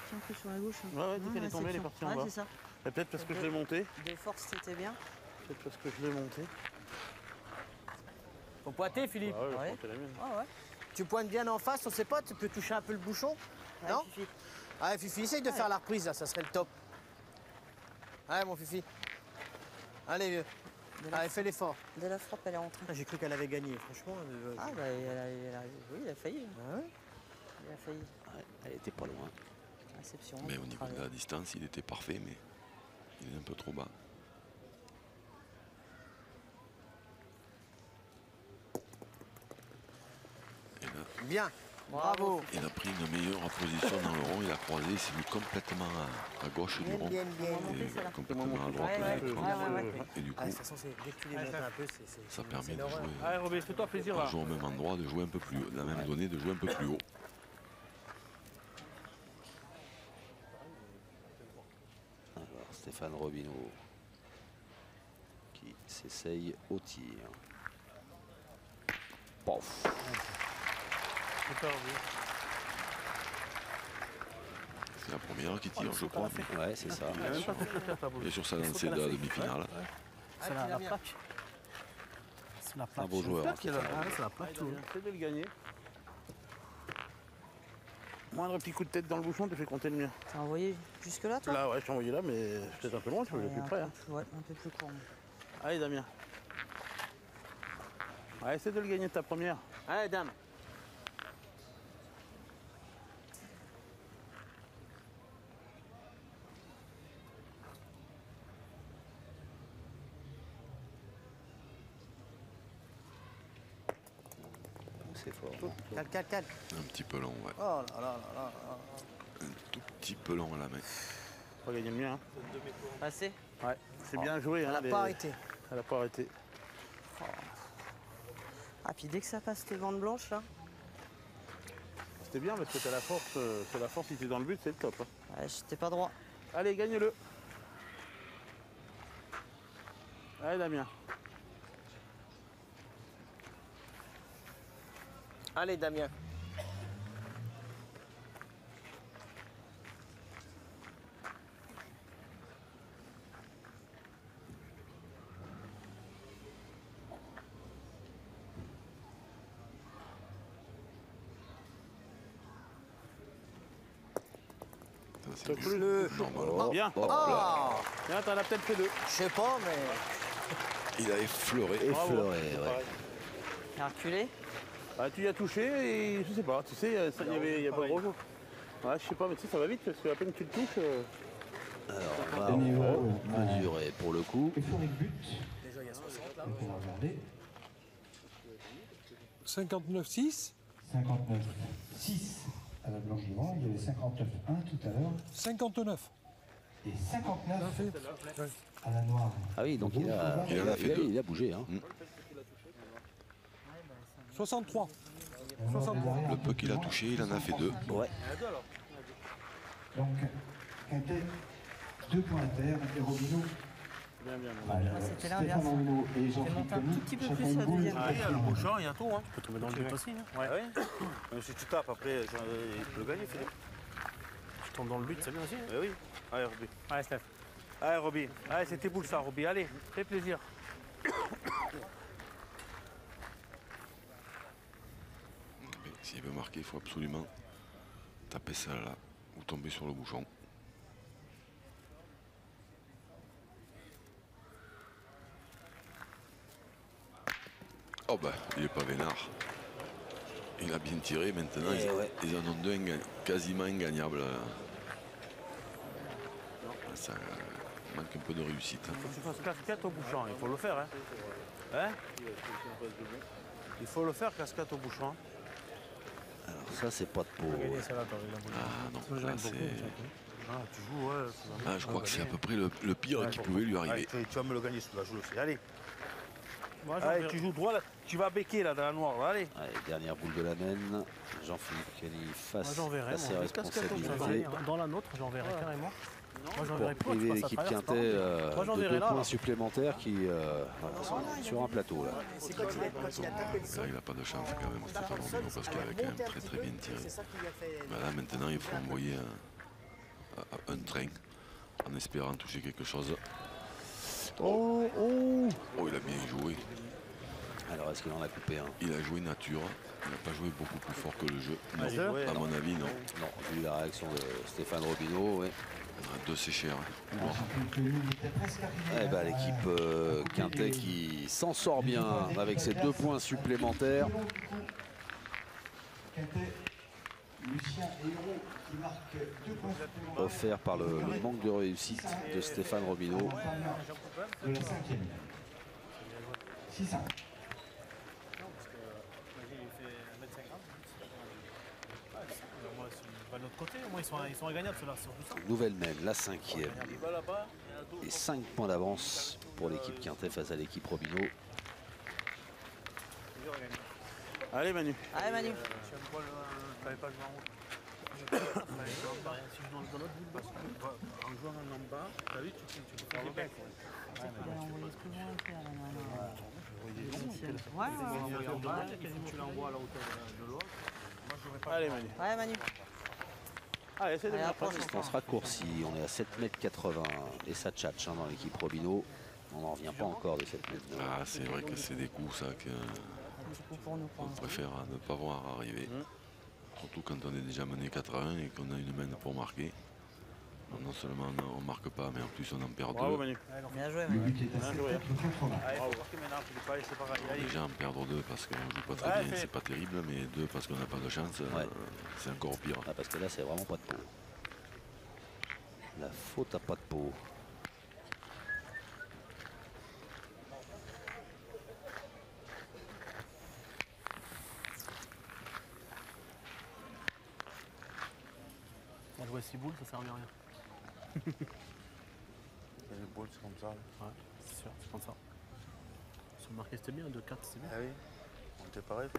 Tiens, un peu sur la gauche. Hein. Ouais, ouais, dès qu'elle est tombée, elle est partie en bas. Ouais, c'est ça. Et peut-être parce que je l'ai monté. De force, c'était bien. Peut-être parce que je l'ai monté. Faut pointer, Philippe. Ah ouais, Ouais. je montais la mienne. Ouais, ouais. Tu pointes bien en face, on sait pas, tu peux toucher un peu le bouchon. Allez, Non Fifi. Allez, Fifi, essaye de faire la reprise, là, ça serait le top. Allez, mon Fifi. Allez, vieux. De la, Allez, fais l'effort. de la frappe, elle est rentrée. Ah, j'ai cru qu'elle avait gagné, franchement. Ah, bah, oui, il a failli. Ah ouais. Il a failli. Ouais, elle était pas loin. Réception. Mais au niveau de la distance, il était parfait, mais il est un peu trop bas. Et là, Bien. Bravo. il a pris une meilleure position dans le rond. Il a croisé, il s'est mis complètement à gauche du Bien, rond. bien, bien. Et complètement à droite Ouais, de l'écran. ouais. Et du Ah, coup, de toute façon, dès que tu les montes un peu, ça permet c'est de l'horreur. jouer, Allez, Robin, fais-toi plaisir là. de jouer au même endroit, de jouer un peu plus haut. La même donnée, de jouer un peu plus haut. Alors, Stéphane Robineau qui s'essaye au tir. Pof. Super, oui. C'est la première qui tire, je crois. Ouais, c'est ça. Il a même pas fait le faire, ta boule. Et sur sa lancée de la demi-finale. C'est la plaque. C'est la Un plaque. beau joueur. hein, Ah, ouais, c'est la plaque. tout. C'est de le gagner. Moindre petit coup de tête dans le bouchon, tu fais compter le mien. T'as envoyé jusque-là, toi? Là, ouais, je t'ai envoyé là, mais peut-être un peu loin, tu veux Ouais, plus un près. peu Hein. plus- Ouais, un peu plus court. Allez, Damien. Allez, essaie de le gagner ta première. Allez, Dame. C'est fort. Calme, calme, calme. Un petit peu long, ouais. Oh là là là là. Un tout petit peu long à la main. Pas gagner le mien. Hein. Passé? Ouais, c'est bien joué. Elle Hein, n'a pas arrêté. Elle a pas arrêté. Ah, puis dès que ça passe tes bandes blanches, là, C'était bien parce que t'as la force. C'est la force si t'es dans le but, c'est le top. Hein. ouais, j'étais pas droit. Allez, gagne-le. Allez, Damien. Allez, Damien. Ça, c'est Le normalement. Bien. Hop là. Ah, Bien, t'en as peut-être fait 2. je sais pas, mais Il a effleuré. Effleuré, ouais. Il a reculé. Ah, tu y as touché et je sais pas, tu sais, il y a pas gros chose. Ouais, je sais pas, mais tu sais, ça va vite parce que à peine que tu le touches. Alors, on va mesurer pour le coup. Euphorique but. On va regarder. 59,6. 59,6 à la blanche devant. Il y avait 59,1 tout à l'heure. 59. Et 59 à la noire. Ah oui, donc il a bougé. Hein. 63. Le peu qu'il a touché, il en a fait 2. Ouais. Donc, Quintet, 2 points inter et Robineau. C'était l'inverse. Stéphane Robineau et Je vais monter un tout petit peu plus la deuxième. Ah, il y a le bouchon, il y a tout. Hein. Tu peux tomber dans le but aussi. Hein. Ouais. Même si tu tapes après, il peut le gagner, Philippe. Tu tombes dans le but, c'est bien aussi. Hein. Eh oui. Allez, Roby. Allez, Steph. Allez, Roby. Allez, c'est tes boules, ça, Roby. Allez, fais plaisir. Mais s'il veut marquer, il faut absolument taper ça là ou tomber sur le bouchon. Oh bah, il est pas vénard. Il a bien tiré, maintenant ils en ont 2 quasiment ingagnables. Ça manque un peu de réussite. Il faut que tu fasses casquette au bouchon, il faut le faire. Hein, il faut le faire, casquette au bouchon. Alors ça, c'est pas de peau. Ah non, là c'est... Ah, tu joues, ouais. Ah, je crois que c'est à peu près le pire qui pouvait lui arriver. Allez, tu vas me le gagner celui-là, je le sais. Allez. Moi, Allez, tu joues droit, là. Tu vas becquer là dans la noire. Allez. Allez, dernière boule de la naine. Jean-Philippe Kelly Moi, face j'enverrai, à ses moi. responsabilités. Dans la nôtre, j'enverrai carrément. Moi, Pour j'enverrai plus. priver l'équipe Quintet Moi, de j'enverrai 2 là. points supplémentaires qui sont sur un plateau. Là. Là, il n'a pas de chance quand même, Stéphane Robineau, parce qu'il avait quand même très bien tiré. Là, maintenant, il faut envoyer un train en espérant toucher quelque chose. Oh, il a bien joué. Alors, est-ce qu'il en a coupé un? Il a joué nature. Il n'a pas joué beaucoup plus fort que le jeu. Non, joué, à mon avis, non. Non, vu la réaction de Stéphane Robineau, oui. On a 2 séchères. Eh ben, l'équipe Quintet qui s'en sort bien avec ses 2 points supplémentaires. Quintet, Lucien et Hérault qui marquent 2 points supplémentaires. Offert par le manque de réussite de Stéphane Robineau. De la 5e. 6-5. De l'autre côté, au moins ils sont ingagnables ceux-là sur tout ça. Nouvelle mène, la 5e. Et 5 points d'avance pour l'équipe Quintet face à l'équipe Robineau. Allez, Manu. Allez, Manu. T'avais pas joué en haut. Si je joue dans l'autre boule, en jouant en bas, t'as vu, tu peux faire le bec. On va envoyer plus loin que là, Tu l'envoies à la hauteur de l'autre. Allez, Manu. Ouais, Manu. Allez, essaie de Allez, mettre approche. Distance raccourcie, on est à 7,80 m et ça tchatche dans l'équipe Robineau. On n'en revient pas encore de cette mène. Ah, c'est vrai que c'est des coups, ça, Un petit coup pour nous, pour qu'on l'instant. préfère ne pas voir arriver. Surtout quand on est déjà mené 4-1 et qu'on a une main pour marquer. Alors, non seulement on ne marque pas, mais en plus on en perd 2. Bravo, Manu. Bien joué, Le Manu. but est à 7,80 m. Allez, faut marquer maintenant, Philippe. Allez, c'est pareil. Allez. Déjà en perdre 2 parce qu'on joue pas très Ouais, bien, fait. c'est pas terrible, mais 2 parce qu'on n'a pas de chance, c'est encore pire. Ah, parce que là, c'est vraiment pas de peau. La faute à pas de peau. On jouait 6 boules, ça sert à rien. Les boules, c'est comme ça. Ouais, c'est sûr, c'est comme ça. Sur le marqué, c'était bien, 2-4, c'est bien. Ah oui. On était pareil.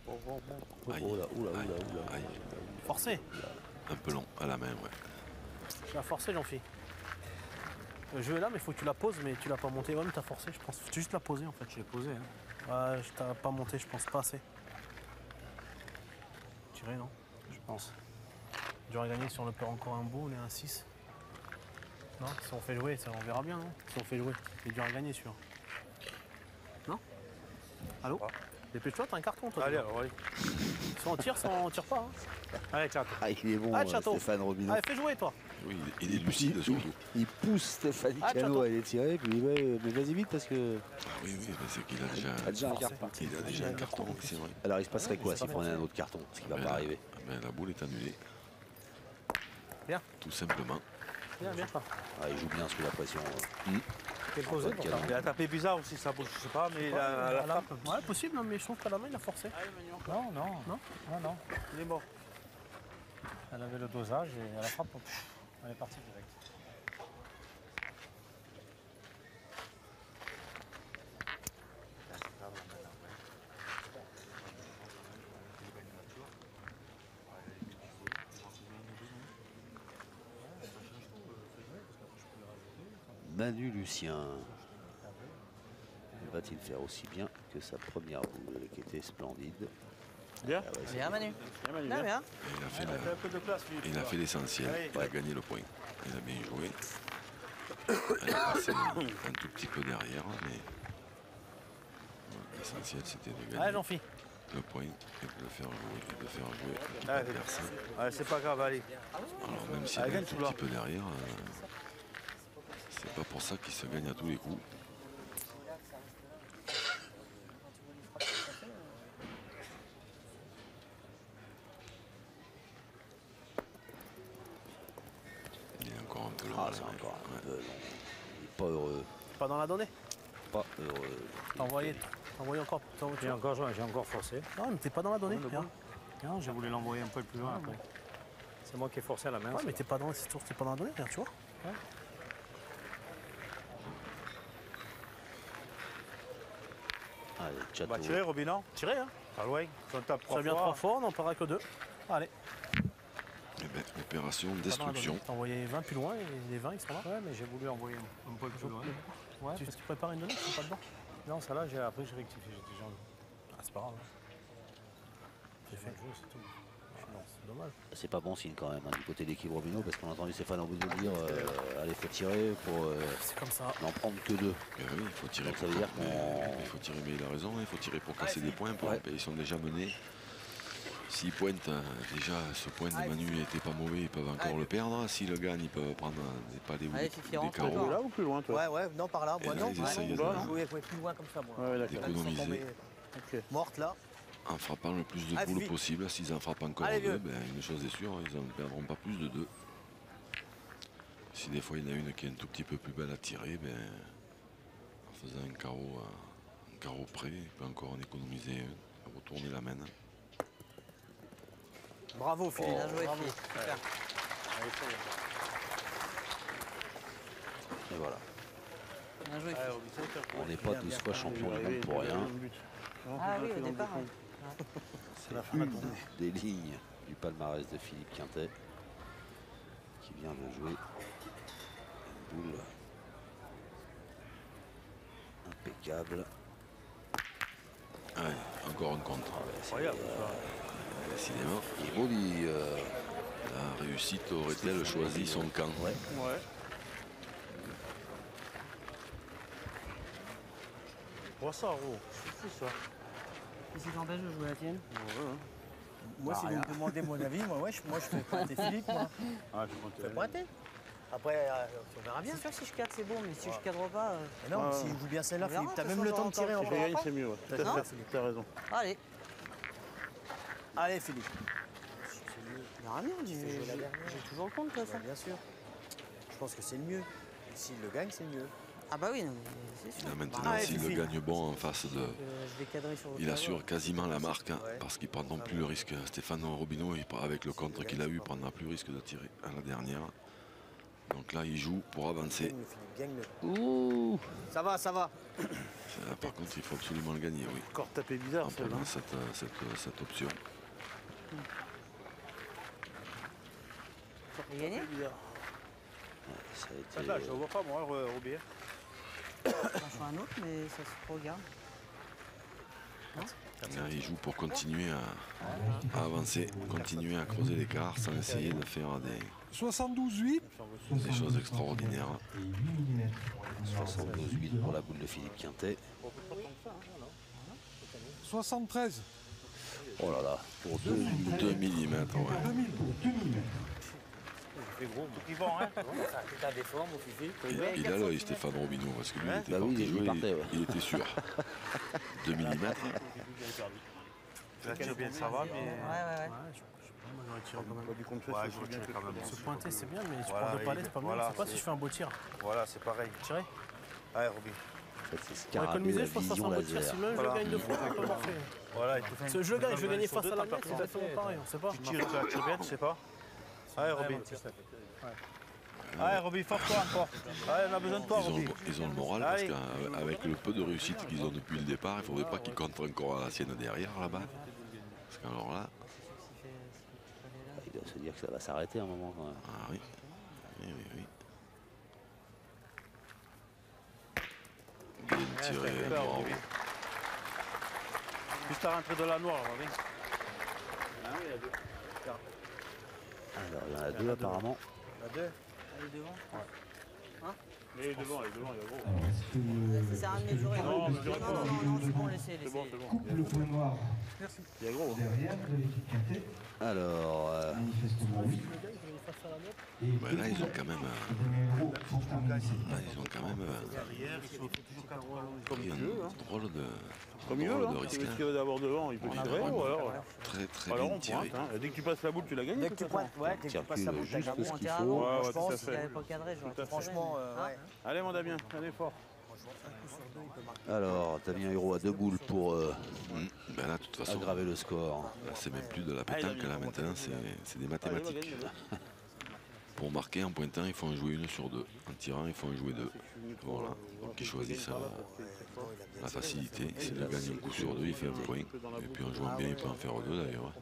Bon. Aïe, Oh là, oula, aïe, oula, oula. aïe. Forcé. Un peu long à la main, ouais. Tu l'as forcé, Jean-Philippe. Le jeu est là, mais il faut que tu la poses, mais tu l'as pas monté. Ouais, mais t'as forcé, je pense. Faut juste la poser en fait. Je l'ai posé. Hein. Ouais, je t'ai pas monté, je pense pas assez. Tiré, non? Je pense. Dur à gagner si on le perd encore un bout, on est à 6. Non, si on fait jouer, ça, on verra bien, non? Si on fait jouer, c'est dur à gagner, sûr. Non? Allô? Dépêche-toi, t'as un carton, toi. Allez, alors, allez. Soit on tire pas. Hein. Allez, ciao. Ah, il est bon, Allez, Château. Stéphane Robineau. Allez, fais jouer, toi. Oui, il est lucide surtout. Il pousse Stéphanie Ah, Cano Château. à aller tirer, puis il dit ouais, mais vas-y vite parce que. Ah oui, oui, mais c'est qu'il a déjà, Ah, déjà un carton. il a déjà un carton, oui, c'est vrai. Alors il se passerait quoi c'est s'il pas prenait bon. un autre carton? Ce qui va Ben, pas arriver. ben, la boule est annulée. Bien. Tout simplement. Bien, bien. Ah, il joue bien sous la pression. Quel posé, Antoine Canon. Il a tapé bizarre aussi, ça bouge, je sais pas, mais la frappe. Ouais, possible, non, mais je trouve qu'à la main, il a forcé. Non, non, Non non. Il est mort. Elle avait le dosage et à la frappe, elle est partie direct. Manu Lucien. Va-t-il faire aussi bien que sa première boule qui était splendide? Bien. Ah ouais, c'est Bien, Manu. Bien, Manu, Bien, bien. bien. Il a fait, Il a fait un peu de place, lui. il a fait l'essentiel. Ouais. Il a gagné le point. Il a bien joué. Elle a passé un tout petit peu derrière, mais l'essentiel c'était de Allez, gagner Jean-Philippe. le point et de le faire jouer. Et de faire jouer l'équipe Allez. adverse. Allez, c'est pas grave, allez. Alors même s'il Allez, est un gagne, tout tu l'as. petit peu derrière, c'est pas pour ça qu'il se gagne à tous les coups. Il est encore un peu long. Ah, là, c'est ouais. encore un Ouais. peu long. Il est pas heureux. Pas dans la donnée. Pas heureux. T'as envoyé encore. J'ai encore forcé. Non, mais t'es pas dans la donnée. Regarde. Non, j'ai voulu l'envoyer un peu plus loin après. C'est moi qui ai forcé à la main. Ouais, mais t'es pas dans la donnée, regarde, tu vois. Allez, On Château. va tirer, Robinan. Tiré, hein. Pas loin. Si on tape Ça 3 vient 3 fois. fois, on n'en perdra que 2. Allez. Eh ben, opération Pas dans la destruction. donnée. T'as envoyé 20 plus loin et les 20 ils sont là. Ouais, mais j'ai voulu envoyer un peu plus loin. Ouais, Tu prépares une donnée, ils sont pas dedans. non, ça là, après j'ai rectifié, j'ai déjà enlevé. Ah, c'est pas grave. J'ai fait le jeu, c'est tout. Non, c'est dommage. C'est pas bon signe quand même hein, du côté de l'équipe Robineau parce qu'on a entendu Stéphane Robineau dire allez, faut tirer pour C'est comme ça. n'en prendre que 2. Eh oui, il faut tirer Donc ça pour veut dire mais qu'on- il faut tirer, mais il a raison, il faut tirer pour casser des points. Ouais. Ils sont déjà menés. S'ils pointent, déjà ce point de Manu n'était pas mauvais, ils peuvent encore le perdre. S'ils le gagnent, ils peuvent prendre des palais ou Allez, des Fifi, rentre carreaux. encore. Là ou plus loin, toi? Ouais, non, par là. Et Moi, là, non. ils essayent de- Je jouais plus loin comme ça, moi. Ouais, d'accord. d'économiser. Ok. Morte, là. En frappant le plus de Ah, boules Fifi. possible. S'ils en frappent encore Allez, 2, vieux. ben, une chose est sûre, ils n'en perdront pas plus de 2. Si des fois il y en a une qui est un tout petit peu plus belle à tirer, ben, en faisant un carreau près, il peut encore en économiser un, retourner la main. Bravo, Philippe. Bien joué, Philippe. Super. Et voilà. Bien joué. On n'est pas 12 fois champion du monde pour rien. Ah oui, au départ. Ouais. C'est une des lignes du palmarès de Philippe Quintet qui vient de jouer une boule impeccable. Allez, encore un contre. Incroyable, Décidément, Il est maudit. la réussite aurait-elle choisi son camp. Ouais. Ouais. 300 €. C'est fou, ça. Et si t'empêches de jouer la tienne? Moi, si vous me demandez mon avis, moi, je fais pointer Philippe, moi. Ah, je compte. Je fais pointer. Après, on verra bien. Bien sûr, si je cadre, c'est bon, mais si je cadre pas. Mais non, Ouais. s'il joue bien celle-là, On verra, Philippe, t'as de toute même le façon, temps de tirer on Si encore. je gagne, c'est mieux. Ouais. Non. T'as raison. Allez. Allez, Philippe. On verra bien. J'ai toujours le compte, toi, ça. Ouais, bien sûr. Je pense que c'est le mieux. Et s'il le gagne, c'est le mieux. Ah bah oui, non, mais c'est sûr. Là, maintenant, Allez, s'il le Fifi. gagne bon en face de. Je vais cadrer sur Il assure quasiment la marque hein, Ouais. parce qu'il ne prendra plus le risque. Stéphane Robineau, avec le contre qu'il a eu, il ne prendra plus le risque de tirer à la dernière. Donc là, il joue pour avancer. Gagne-le, Philippe, gagne-le. Ouh. Ça va, ça va. Là, par contre, il faut absolument le gagner, oui. Encore tapé bizarre, En celle-là. prenant cette option. T'as gagné? Bizarre. Ça a été, Là, je ne vois pas, moi, Robert. J'en fais un autre, mais ça se regarde. Là, il joue pour continuer à avancer, continuer à creuser l'écart sans essayer de faire 72-8. des choses extraordinaires. 72-8 pour la boule de Philippe Quintet. 73. Oh là là, pour 2 2 mm, ouais. 2000 pour 2 mm. C'est gros. Ils vont, hein. T'as des formes au fifi. Il a l'œil, Stéphane Robineau, parce que lui, il était Bah oui, parti il jouer, partait, ouais. il était sûr. 2 mm. Ça tire bien, ça va, mais. Ouais. Moi, j'aurais tiré quand même. Pas du comme ça, Ouais, je retire quand même. Se pointer, c'est bien, mais tu Voilà, prends deux palais, c'est pas bien. voilà, Je sais pas c'est- si je fais un beau tir. Voilà, c'est pareil. Tirer. Ouais, Roby. En fait, c'est Pour Scarabée, économiser, la je fasse face à vision un beau tir. laser. Si même je Voilà. gagne deux fois, on peut morfler. Voilà, il te fait Si je le gagne, je vais gagner face à la mienne, c'est exactement pareil, on sait pas. Tu tires bien, tu sais pas. Ouais, Roby. Ouais, Roby, force-toi encore. Ouais, on a besoin de toi, Roby. Ils ont le moral, parce Allez. qu'avec le peu de réussite qu'ils ont depuis le départ, il ne faudrait pas qu'ils contrent encore à la sienne derrière, là-bas. Parce qu'alors là, Il doit se dire que ça va s'arrêter un moment quand même. ah oui. Oui. Bien tiré, Super, bravo. Roby. Juste à rentrer de la noire, là, viens. Alors, il y en a deux apparemment. La deux. Allez devant. Il est devant, il est gros. Alors, est-ce que Ça sert à rien de les jouer. Non, mais je dirais pas. Non, c'est bon, laissez. C'est bon, c'est bon. coupe le point noir Il est gros. derrière de l'équipe Quintet? Alors, Manifestement oui. Et Ben là, ils ont quand même, Damien Hérault pour terminer cette là, ils ont quand même Derrière, ils sont toujours 4 Comme pris il veut, hein. un drôle de, Comme il drôle veut, de hein. risque. Si tu veux d'abord devant, il peut tirer, ou alors. Très très Alors bien on tiré. pointe, hein. Dès que tu passes la boule, tu l'as gagné. Dès que tu pointes, ouais, dès que tu passes la boule, t'as Juste gagné. ce qu'il Monter faut. avant, Ouais, je ouais, pense, tout à s'il fait. n'avait pas cadré, j'aurais Tout à tout fait. tiré, Franchement, mais- ouais. Allez, mon Damien, allez fort. Alors, Damien Hérault a 2 boules pour Ben là, de toute façon, aggraver le score. là, c'est même plus de la pétanque, là maintenant, c'est des mathématiques. Pour marquer en pointant, il faut en jouer 1 sur 2. En tirant, il faut en jouer 2. Voilà. Donc ils choisissent la facilité. S'il gagne un coup sur 2, il fait un point. Et puis en jouant bien, il peut en faire 2 d'ailleurs.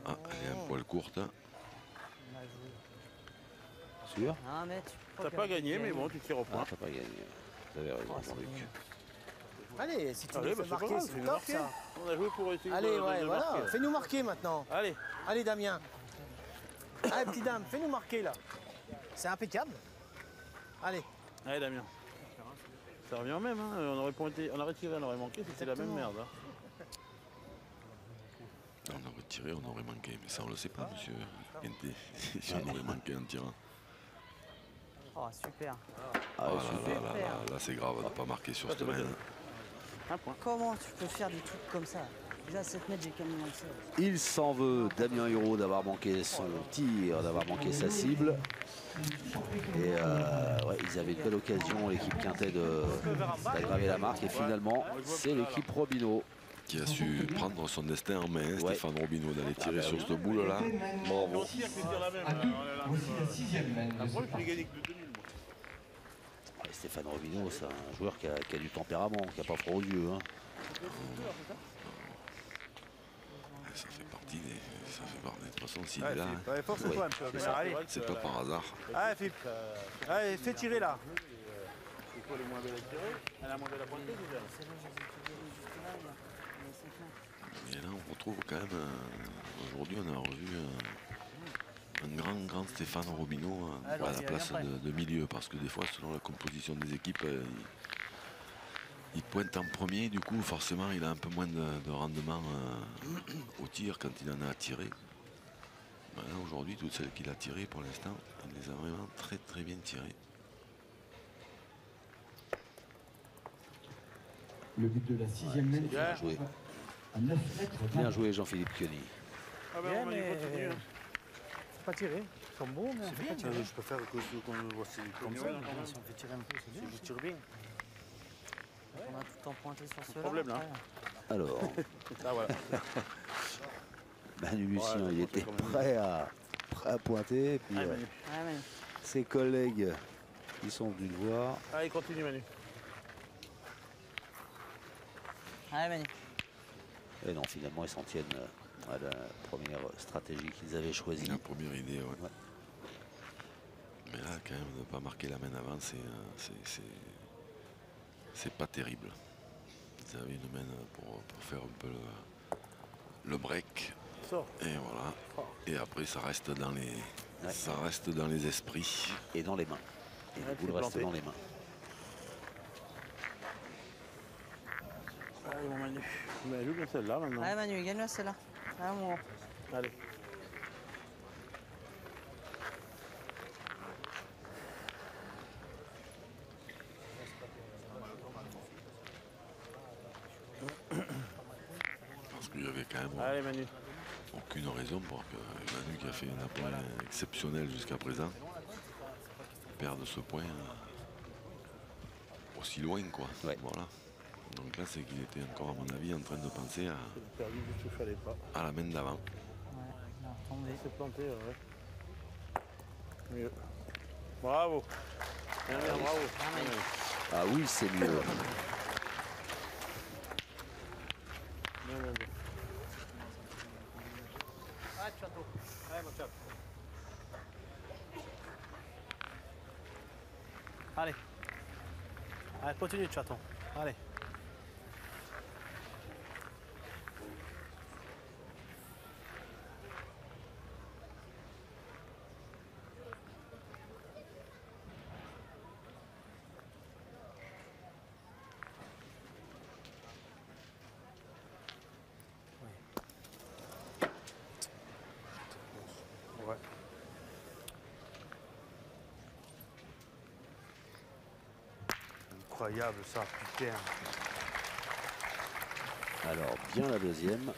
Ah, elle est un poil courte. Sûr? Ah, mais T'as pas gagné, mais bon, tu tires au Ah, point. t'as pas gagné. Vous avez raison, Jean-Luc. Allez, si tu Allez, nous bah, fais c'est pas marquer, grave, c'est fais-nous top marquer. ça. On a joué pour essayer Allez, de ouais, voilà. marquer. Fais-nous marquer maintenant. Allez, Allez, Damien. Allez, petite dame, fais-nous marquer là. C'est impeccable. Allez. allez Damien. Ça revient au même, hein. On aurait pointé, on aurait tiré, on aurait manqué, c'était la même merde. Hein. On aurait tiré, on aurait manqué. Mais ça, on le sait pas, monsieur Quintet. Si on aurait manqué en tirant. Oh, super. Ah, Oh ouais, super. là, c'est grave de ne pas marquer sur cette main. Un point. Comment tu peux faire des trucs comme ça? Déjà à 7 mètres, j'ai quand même lancé. Il s'en veut, Damien Hérault, d'avoir manqué son tir, d'avoir manqué sa cible. Et ouais, ils avaient une belle occasion, l'équipe Quintet, d'aggraver la marque. Et finalement, c'est l'équipe Robineau. Qui a su prendre son destin en main, Stéphane Robineau, d'aller tirer sur cette boule-là. Bravo. On tire, tu tires la même. À 2. Voici la 6e main. Le problème, c'est que j'ai gagné que de 2000. moi. Ouais, Stéphane Robineau, c'est un joueur qui a du tempérament, qui n'a pas froid aux yeux. Hein. Ça fait partie des. Ça fait partie. De toute façon, s'il est Allez, là, Philippe, allez, force-toi un peu. c'est ça. Allez, c'est pas par hasard. allez, Philippe. Allez, fais tirer là. C'est quoi les moins belles à tirer? Elle a moins belle à pointer déjà. Et là, on retrouve quand même. Aujourd'hui, on a revu un grand Stéphane Robineau à la place de milieu. Parce que des fois, selon la composition des équipes, il pointe en premier. Du coup, forcément, il a un peu moins de rendement au tir quand il en a à tirer. Voilà, aujourd'hui, toutes celles qu'il a tirées pour l'instant, il les a vraiment très bien tirées. Le but de la 6e main. Bien joué. À 9 mètres. Bien joué, Jean-Philippe Queny. Ah ben, on va y continuer. hein. C'est pas tiré. Ils sont bons, mais c'est pas tiré. Je préfère qu'on voit c'est comme ça. Si on fait tirer un peu, c'est bien. Je tire bien. On a tout le temps pointé sur ceux-là. problème, là. après. Alors, Ah voilà. Manu Lucien, Ouais, il était quand même. prêt à pointer. Et puis, Ouais, mais ses collègues qui sont venus le voir. Allez, continue Manu. allez, Manu. Et non, finalement, ils s'en tiennent La première stratégie qu'ils avaient choisie. La première idée, ouais. Mais là, quand même, ne pas marquer la main avant, c'est pas terrible. Ils avaient une main pour faire un peu le break. Et voilà. Et après, ça reste dans les esprits. Et dans les mains. Et les boules restent dans les mains. Allez, mon Manu. Mais joue comme celle-là maintenant. Ouais, Manu, gagne-la celle-là. Ah, bon. Allez. Parce qu'il y avait quand même Allez, Manu. aucune raison pour que Manu, qui a fait un point exceptionnel jusqu'à présent, perde ce point aussi loin, quoi. Ouais. Voilà. Donc là, c'est qu'il était encore, à mon avis, en train de penser à la main d'avant. Ouais, il a tombé. C'est planté, ouais. Mieux. Bravo. Bien, bien, bravo. Ah oui, c'est mieux. Bien, bien, bien. Allez. Allez, continue, chaton. Allez. Ouais. Incroyable ça, putain. Alors, bien la deuxième.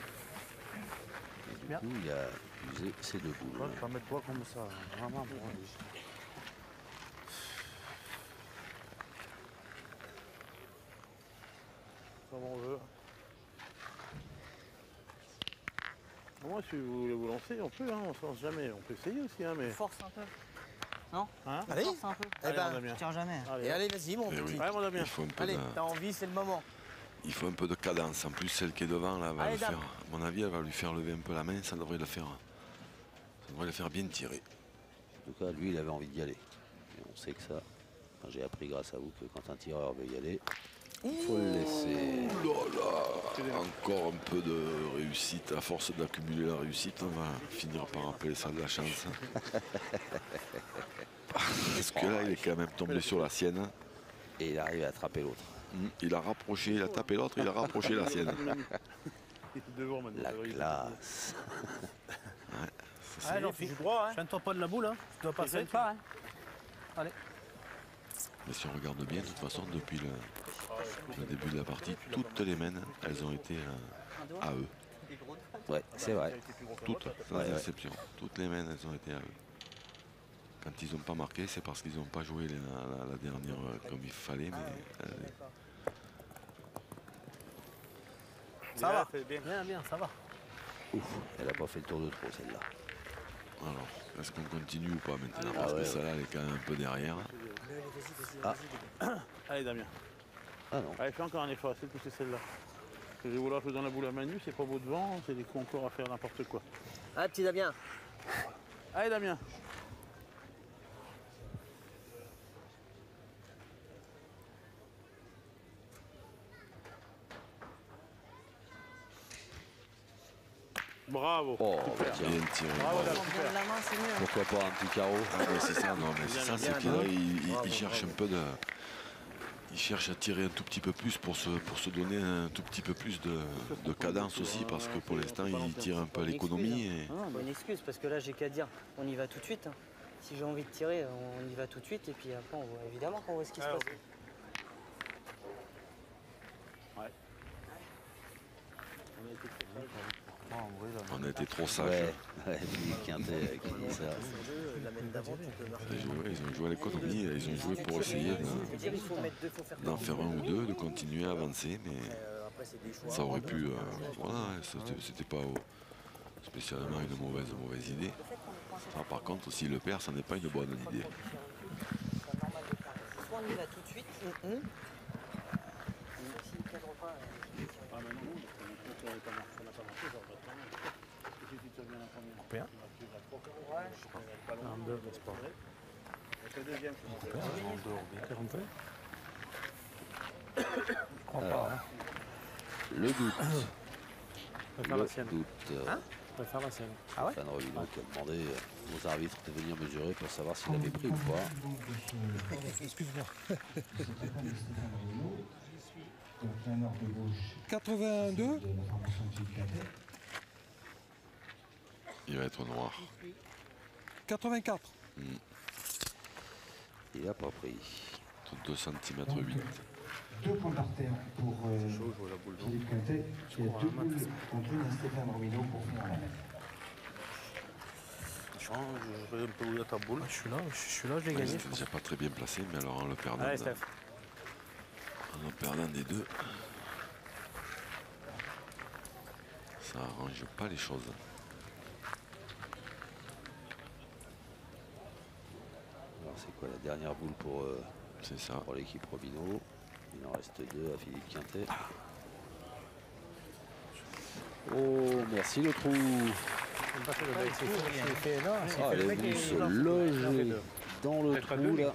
Et du Bien. coup, il a usé ses deux boules. Ouais, pas mettre toi comme ça, vraiment. Comme on veut. Moi, si vous voulez vous lancer, on peut, hein, on se lance jamais. On peut essayer aussi, hein, mais. Force un peu. Non? Hein? Allez. Force un peu. Eh ben, mon Damien. Je tire jamais. et allez, vas-y, mon Eh petit. oui. Ouais, mon Damien. Il faut un peu Allez, de... t'as envie, c'est le moment. Il faut un peu de cadence. En plus, celle qui est devant, là, va Allez, le dame. faire. À mon avis, elle va lui faire lever un peu la main. Ça devrait le faire. Ça devrait le faire bien tirer. En tout cas, lui, il avait envie d'y aller. Et on sait que ça, enfin, j'ai appris grâce à vous que quand un tireur veut y aller, il faut le laisser. Oh là là, encore un peu de réussite. À force d'accumuler la réussite, on va finir par appeler ça de la chance. Parce que là, il est quand même tombé sur la sienne. Et il arrive à attraper l'autre. Il a rapproché, il a tapé l'autre, il a rapproché la sienne. Devant maintenant. La classe. Allez, Jean-Philippe, du droit, hein. Gêne-toi pas de la boule, hein. Tu dois passer. Pas, hein. Allez. Mais si on regarde bien, de toute façon, depuis le début de la partie, toutes les mains, elles ont été à eux. Ouais, c'est vrai. Toutes, sans Ouais, ouais. exception. Toutes les mains, elles ont été à eux. Quand ils n'ont pas marqué, c'est parce qu'ils n'ont pas joué la dernière comme il fallait. Mais Ça va. Bien. Bien, bien, ça va. Ouf, elle a pas fait le tour de trop, celle-là. alors, est-ce qu'on continue ou pas maintenant? Ah Parce que ouais, celle-là, elle est quand même un peu derrière. Allez, Damien. Ah non. Allez, fais encore un effort, c'est pousser celle-là. Parce que je vais vouloir jouer dans la boule à Manu, c'est pas beau devant, c'est des coups encore à faire n'importe quoi. Ah, petit Damien. Allez, Damien. Bravo. Oh, bah tiens. Bien tiré. Bravo, bravo. Damien. Donne la main, c'est mieux. Pourquoi pas un petit carreau? Ah, mais c'est ça, non, mais c'est ça, c'est qu'il il cherche un peu de. Il cherche à tirer un tout petit peu plus pour se donner un tout petit peu plus de cadence aussi, parce que pour l'instant, il tire un peu à l'économie. Et... Pas une excuse, parce que là, j'ai qu'à dire, on y va tout de suite. Hein. Si j'ai envie de tirer, on y va tout de suite, et puis après, on voit évidemment qu'on voit ce qui se passe. On a été trop sages. Ouais, Philippe Quintet qui dit ça. Ils ont joué à l'économie, ils ont joué pour essayer d'en faire un ou deux, de continuer à avancer, mais ça aurait pu. Voilà, c'était pas spécialement une mauvaise idée. Ah, par contre, s'il le perd, ça n'est pas une bonne idée. Soit on y va tout de suite, s'il ne cadre pas, Européen. Un, deux, c'est pas vrai. Je crois pas. Hein. Le doute. On va faire la sienne. Hein? On va faire la sienne. Ah ouais? Stéphane Robineau qui a demandé aux arbitres de venir mesurer pour savoir s'il avait pris ou pas. Excuse-moi. Stéphane Robineau, entraîneur de gauche 82. de la formation de Philippe Quintet. Il va être noir. 84. Il n'a pas pris. 2 cm 8. 2 points par terre pour Philippe Quintet qui a 2 boules contre une à Stéphane Robineau pour finir la même. Je vais un peu où ta boule. Je suis là, je l'ai Il gagné. était déjà pas très bien placé, mais alors en le perdant, Allez, Steph. des deux, ça arrange pas les choses. Alors c'est quoi la dernière boule C'est ça. pour l'équipe Robineau? Il en reste 2 à Philippe Quintet. Oh, merci le trou. Ah, elle est venue se loger dans le trou là.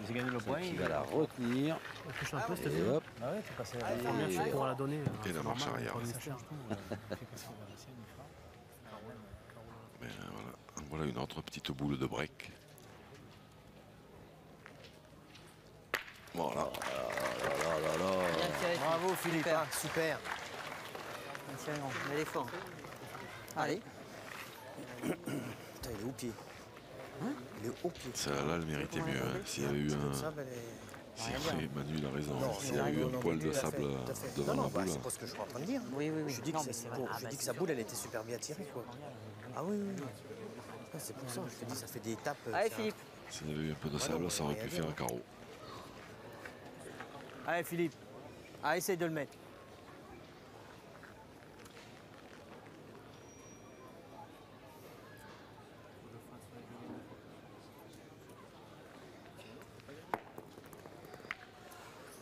J'ai gagné le point. Il va la retenir. Touche un peu, Et Stéphane. hop. Ah ouais, t'es passé La première fois pour la donner. Et la marche arrière. Mais voilà une autre petite boule de break. Voilà. Bien tiré. Bravo Philippe, Super. hein, super. Bien tiré, grand. Mais elle est forte. Allez. Putain, il est au pied. Il est au pied. Celle-là, elle méritait mieux. Hein. S'il y avait eu un. Ça, ben, elle est- C'est vrai, Manu, il a raison. Non, S'il y avait eu un non, poil mais de il l'a sable fait, tout à fait. devant Non, la bah, boule. c'est pas ce que je suis en train de dire. Oui, oui, oui. Je dis Non, que, mais c'est- c'est vrai. bon, Ah, je bah, dis que c'est sa sûr. boule, elle était super bien tirée, quoi. Ah oui, oui, oui. Ouais, c'est pour ça, je te dis, ça fait des étapes. Allez, c'est un- Philippe. S'il y avait eu un peu de sable, ça aurait pu faire un carreau. Allez, Philippe. Ah, essaye de le mettre.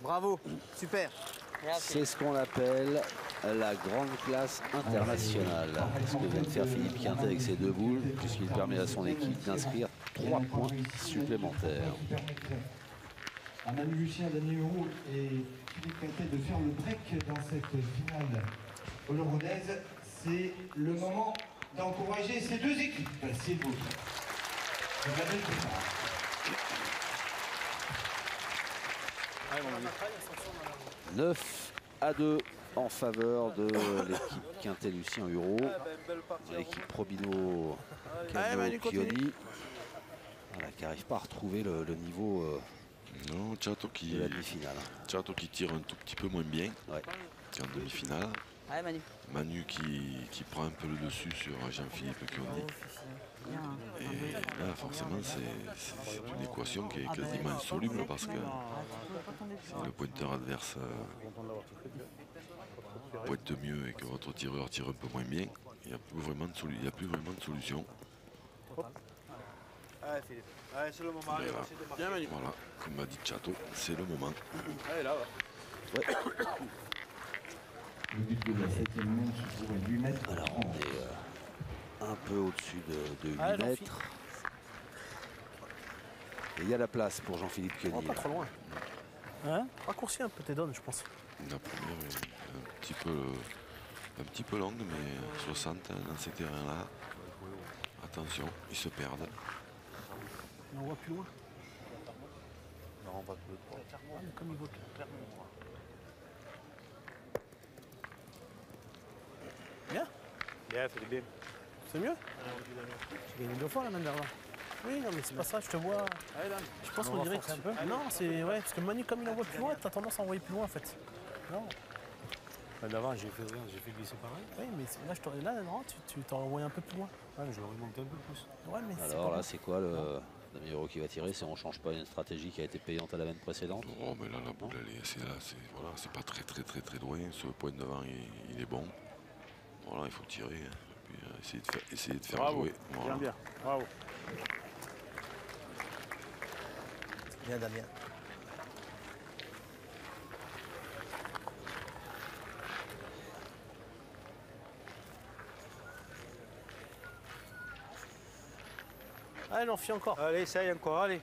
Bravo, super. C'est ce qu'on appelle la grande classe internationale. Ce que vient de faire Philippe Quintet avec ses 2 boules, puisqu'il permet à son équipe d'inscrire 3 points supplémentaires. À Manu Lucien, Daniel Hérault et Philippe Quintet de faire le break dans cette finale hollandaise. C'est le moment d'encourager ces 2 équipes, s'il vous plaît. Regardez le départ. 9-2 en faveur de l'équipe Quintet-Lucien Huro. L'équipe Robineau Pioni. Voilà, qui n'arrive pas à retrouver le niveau Non, Chato de la demi-finale. qui tire un tout petit peu moins bien Ouais. qu'en demi-finale. Allez, Manu. Manu qui prend un peu le dessus sur Jean-Philippe Pioni. Bien, hein. Et là, forcément, c'est une équation qui est quasiment insoluble parce que si le pointeur adverse pointe mieux et que votre tireur tire un peu moins bien, il n'y a plus vraiment de solution. Allez, Philippe. Allez, c'est le moment. Allez, Voilà. on va essayer de marquer. Bien, Manu. Voilà, comme m'a dit Chato, c'est le moment. Allez, là. Le but de la 7e manche pourrait 8 mètres. Alors on est un peu au-dessus de 8 Allez, mètres. Et il y a la place pour Jean-Philippe Oh, Pioni. pas trop loin. Hein? Raccourci un peu tes donnes, je pense. La première est un petit peu longue, mais 60 dans ces terrains-là. Attention, ils se perdent. Mais on voit plus loin. Non, on va plus le prendre. Ah, mais comme il voit clairement. Bien. Bien, Philippe, bien. C'est mieux. J'ai gagné 2 fois la main derrière. Oui, non, mais c'est pas ça, je te vois. Allez, Dan. Je pense qu'on dirait que. Non, c'est. Ouais, parce que Manu, comme il envoie plus loin, t'as tendance à envoyer plus loin en fait. Non. D'avant, j'ai fait glisser pareil. Oui, mais là, là non, tu t'en envoyé un peu plus loin. Ouais, mais je l'aurais monté un peu plus. Ouais, mais c'est Alors pas là, c'est quoi le Damien qui va tirer? C'est on change pas une stratégie qui a été payante à la veine précédente? Oh, mais là, la boule, elle est assez là. Voilà, c'est pas très loin. Ce point de devant, il est bon. Voilà, il faut tirer. Et puis, essayer de faire Bravo. jouer. Voilà. Bien, bien. Bravo. Bien, Damien. Allez, l'enfie encore. Allez, essaye encore, allez.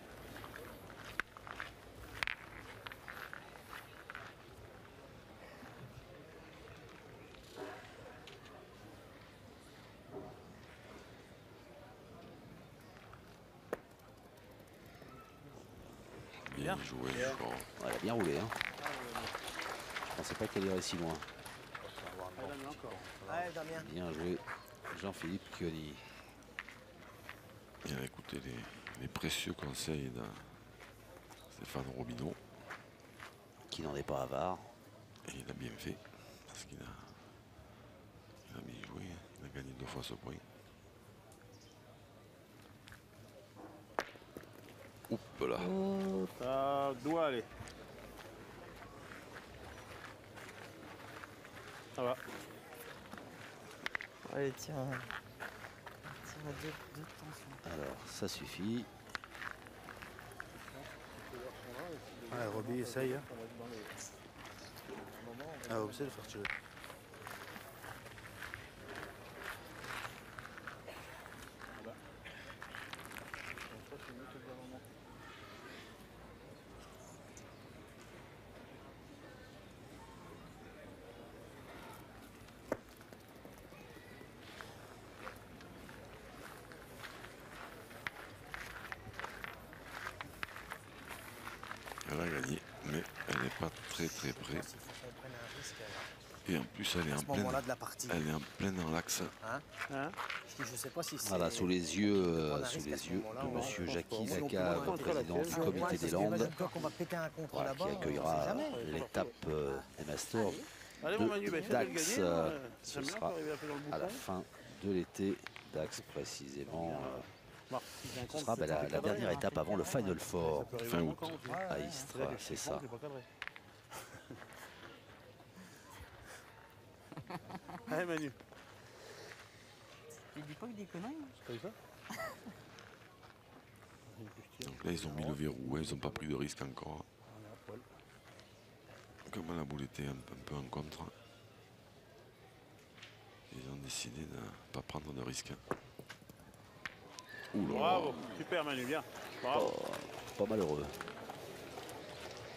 Bien joué. Bon. Ouais, elle a bien roulé. Hein. Je pensais pas qu'elle irait si loin. Allez, Damien. Bien joué, Jean-Philippe Chioni. Il a écouté les précieux conseils de Stéphane Robineau. Qui n'en est pas avare. Et il a bien fait. Parce qu'il a bien joué. Il a gagné 2 fois ce point. Oups là. Ça doit aller. Ça va. Allez, tiens. Tiens, deux tensions. Alors, ça suffit. Ouais, Roby essaye. Hein. Ah, observe de faire tirer. Elle a gagné, mais elle n'est pas très près. Et en plus, elle est en pleine, de la partie. elle est en plein dans l'axe. Hein? Hein? Parce que je sais pas si c'est... Voilà, sous les yeux, prendre un risque à ce de moment-là, ouais. monsieur Jackie Sinon, Laca, on peut président du comité des Landes, Imagine-toi qu'on va péter un contre voilà, là-bas. qui accueillera on sait jamais. l'étape des Masters Allez, mon Manu, bah, essaie de le Dax. gagner. Hein. Ce J'aime bien sera quand il arrive à faire dans le à la bouton. fin de l'été. Dax précisément. Marc, Ce sera la dernière étape avant le Final Four ça peut Fin arriver août. quand on fait. à Istres, c'est ça. C'est pas cadré. Allez, Manu. Il dit pas que des conneries. T'as vu ça? Donc là, ils ont mis le verrou, hein, ils n'ont pas pris de risque encore. Comme la boule était un peu en contre, ils ont décidé de ne pas prendre de risque. Ouh là là. Bravo, super Manu, bien. Bravo, Pas malheureux.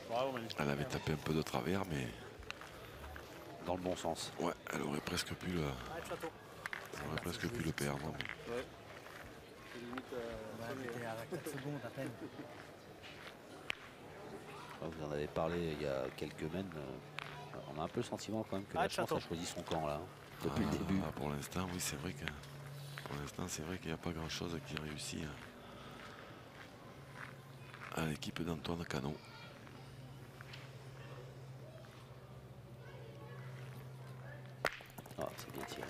bravo Manu. Elle avait tapé un peu de travers, mais Dans le bon sens. ouais, elle aurait presque pu le, perdre. Mais Ouais. C'était à 4 secondes à peine. Vous en avez parlé il y a quelques semaines. On a un peu le sentiment quand même que la chance a choisi son camp là, depuis le début. Pour l'instant, oui, c'est vrai que qu'il n'y a pas grand-chose qui réussit à l'équipe d'Antoine Canon. Ah, c'est bien tiré.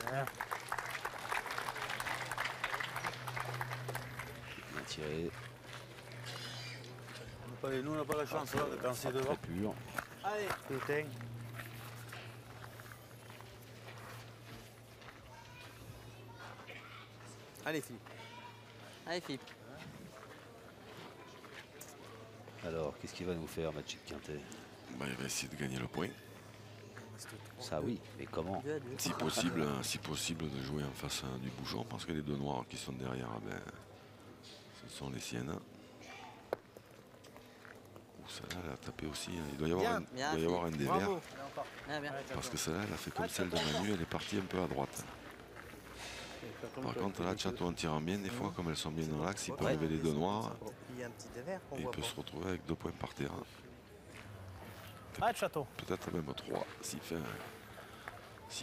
Bien tiré. Nous, on n'a pas la chance là, de danser devant. Très pur. Allez. Putain. Allez, Philippe. Allez, Philippe. Alors, qu'est-ce qu'il va nous faire, Magic Quintet? Bah, il va essayer de gagner le point. Ça oui, mais comment? Si possible de jouer en face du bouchon, parce que les deux noirs qui sont derrière, ben, ce sont les siennes. Ouh, celle-là, elle a tapé aussi. Il doit y avoir, un des verts. Bien, bien. Parce que celle-là, elle a fait comme celle de Manu, elle est partie un peu à droite. Par contre, là, Chateau en tirant bien, des fois, comme elles sont bien dans l'axe, il peut arriver les deux noirs. Il y a un petit dévers qu'on Et il voit peut pas. se retrouver avec 2 points par terre. Ah, le château. Peut-être même 3 s'il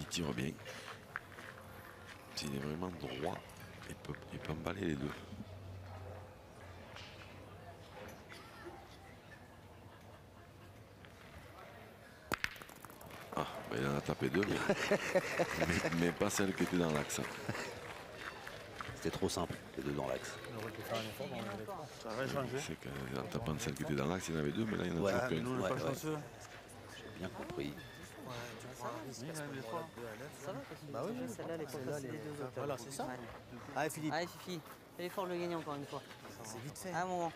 tire bien. S'il est vraiment droit, il peut emballer les deux. Ah, ben il en a tapé 2, mais pas celle qui était dans l'axe. C'était trop simple, les deux dans l'axe. Ça va changer. C'est qu'en tapant celle qui était dans l'axe, il y en avait 2, mais là, il y en a Ouais, toujours qu'une. Nous, on n'est pas chanceux. J'ai bien compris. Ouais, tu prends un risque à ce moment-là, 2 à 9. Ça va parce que Bah oui, déjà, celle-là, elle est pas celle-là, passée elle des est- deux autres. voilà, c'est ça. Ouais. Allez, Philippe. Allez, Fifi. Fais l'effort de le gagner encore une fois. C'est vite fait. À un moment.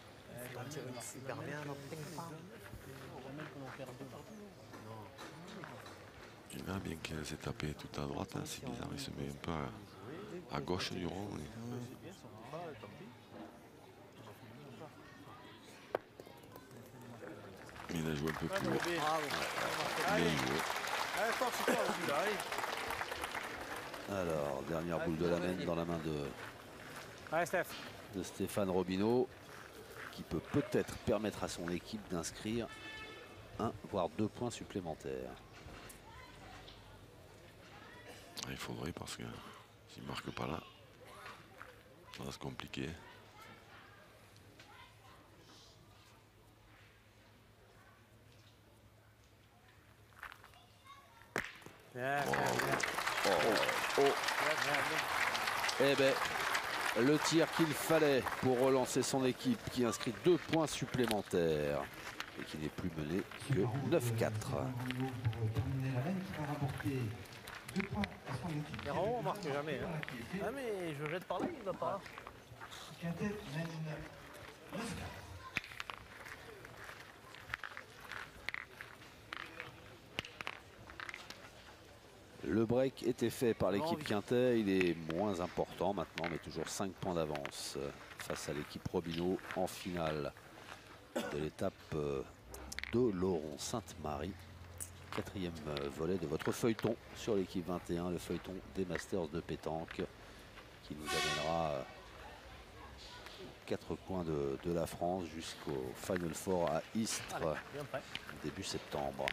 On tire une super bien. Il a bien qu'elle s'est tapée tout à droite, hein, c'est bizarre, il se met un peu à gauche du rond. Il a joué un peu plus Ouais, haut. bébé. Bravo. Bien joué. Allez, force, c'est toi aussi, là, allez. Alors, dernière boule de la main dans la main Allez, Steph. de Stéphane Robineau, qui peut peut-être permettre à son équipe d'inscrire 1 voire 2 points supplémentaires. Il faudrait parce que s'il ne marque pas là, ça va se compliquer. Bien, Bon, Oh. Eh ben, le tir qu'il fallait pour relancer son équipe, qui inscrit 2 points supplémentaires et qui n'est plus mené que 9-4. Pour terminer la reine, qui va rapporter 2 points à son équipe. Héros, on marque jamais. Hein. Ah mais je jette par là, il va pas là. Quintet mène 9-4. Le break était fait par l'équipe Quintet, il est moins important maintenant, mais toujours 5 points d'avance face à l'équipe Robineau en finale de l'étape de Laurent-Sainte-Marie. 4e volet de votre feuilleton sur l'équipe 21, le feuilleton des Masters de pétanque, qui nous amènera aux 4 coins de la France jusqu'au Final Four à Istres, Bien prêt. début septembre.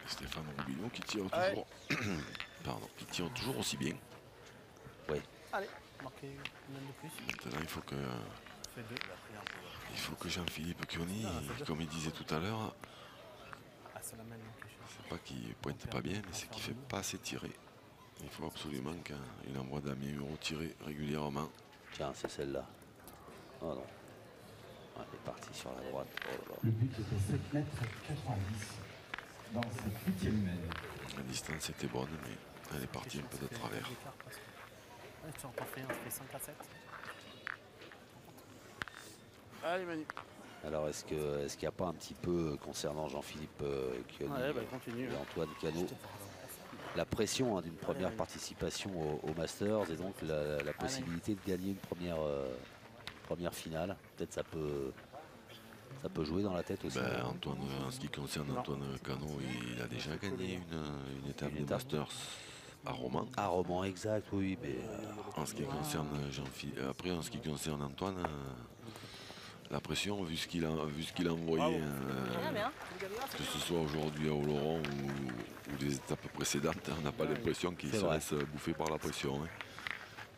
Stéphane Robineau qui tire toujours. Pardon, qui tire toujours aussi bien. Allez, marquer une main de plus. Maintenant, il faut que. Fait 2. Il faut que Jean-Philippe Kioni, comme il disait tout à l'heure, Ah, c'est la main non plus. c'est pas qu'il pointe pas bien, mais c'est qu'il fait pas assez tirer. Il faut absolument qu'il envoie Damien Hureau tirer régulièrement. Tiens, c'est celle-là. Oh non. Ouais, elle est partie sur la droite. Oh là là. Le but était 7 mètres 90 dans cette 8e mène. La distance était bonne, mais elle est partie un peu de travers. Ouais, tu en fais un, tu fais 5 à 7. Allez, Manu. Alors, est-ce qu'il n'y a pas un petit peu, concernant Jean-Philippe Kioni Ouais, bah, continue. et Antoine Cano, la pression d'une première participation au Masters et donc la possibilité de gagner une première finale? Peut-être ça peut jouer dans la tête aussi. Ben, Antoine, en ce qui concerne Antoine Cano, il a déjà gagné une étape des Masters à Romans. À Romans, exact, oui, mais En ce qui concerne Jean-Philippe, après en ce qui concerne Antoine, la pression, vu ce qu'il a envoyé, que ce soit aujourd'hui à Oloron ou des étapes précédentes, on n'a pas l'impression qu'il se laisse bouffer par la pression. Hein.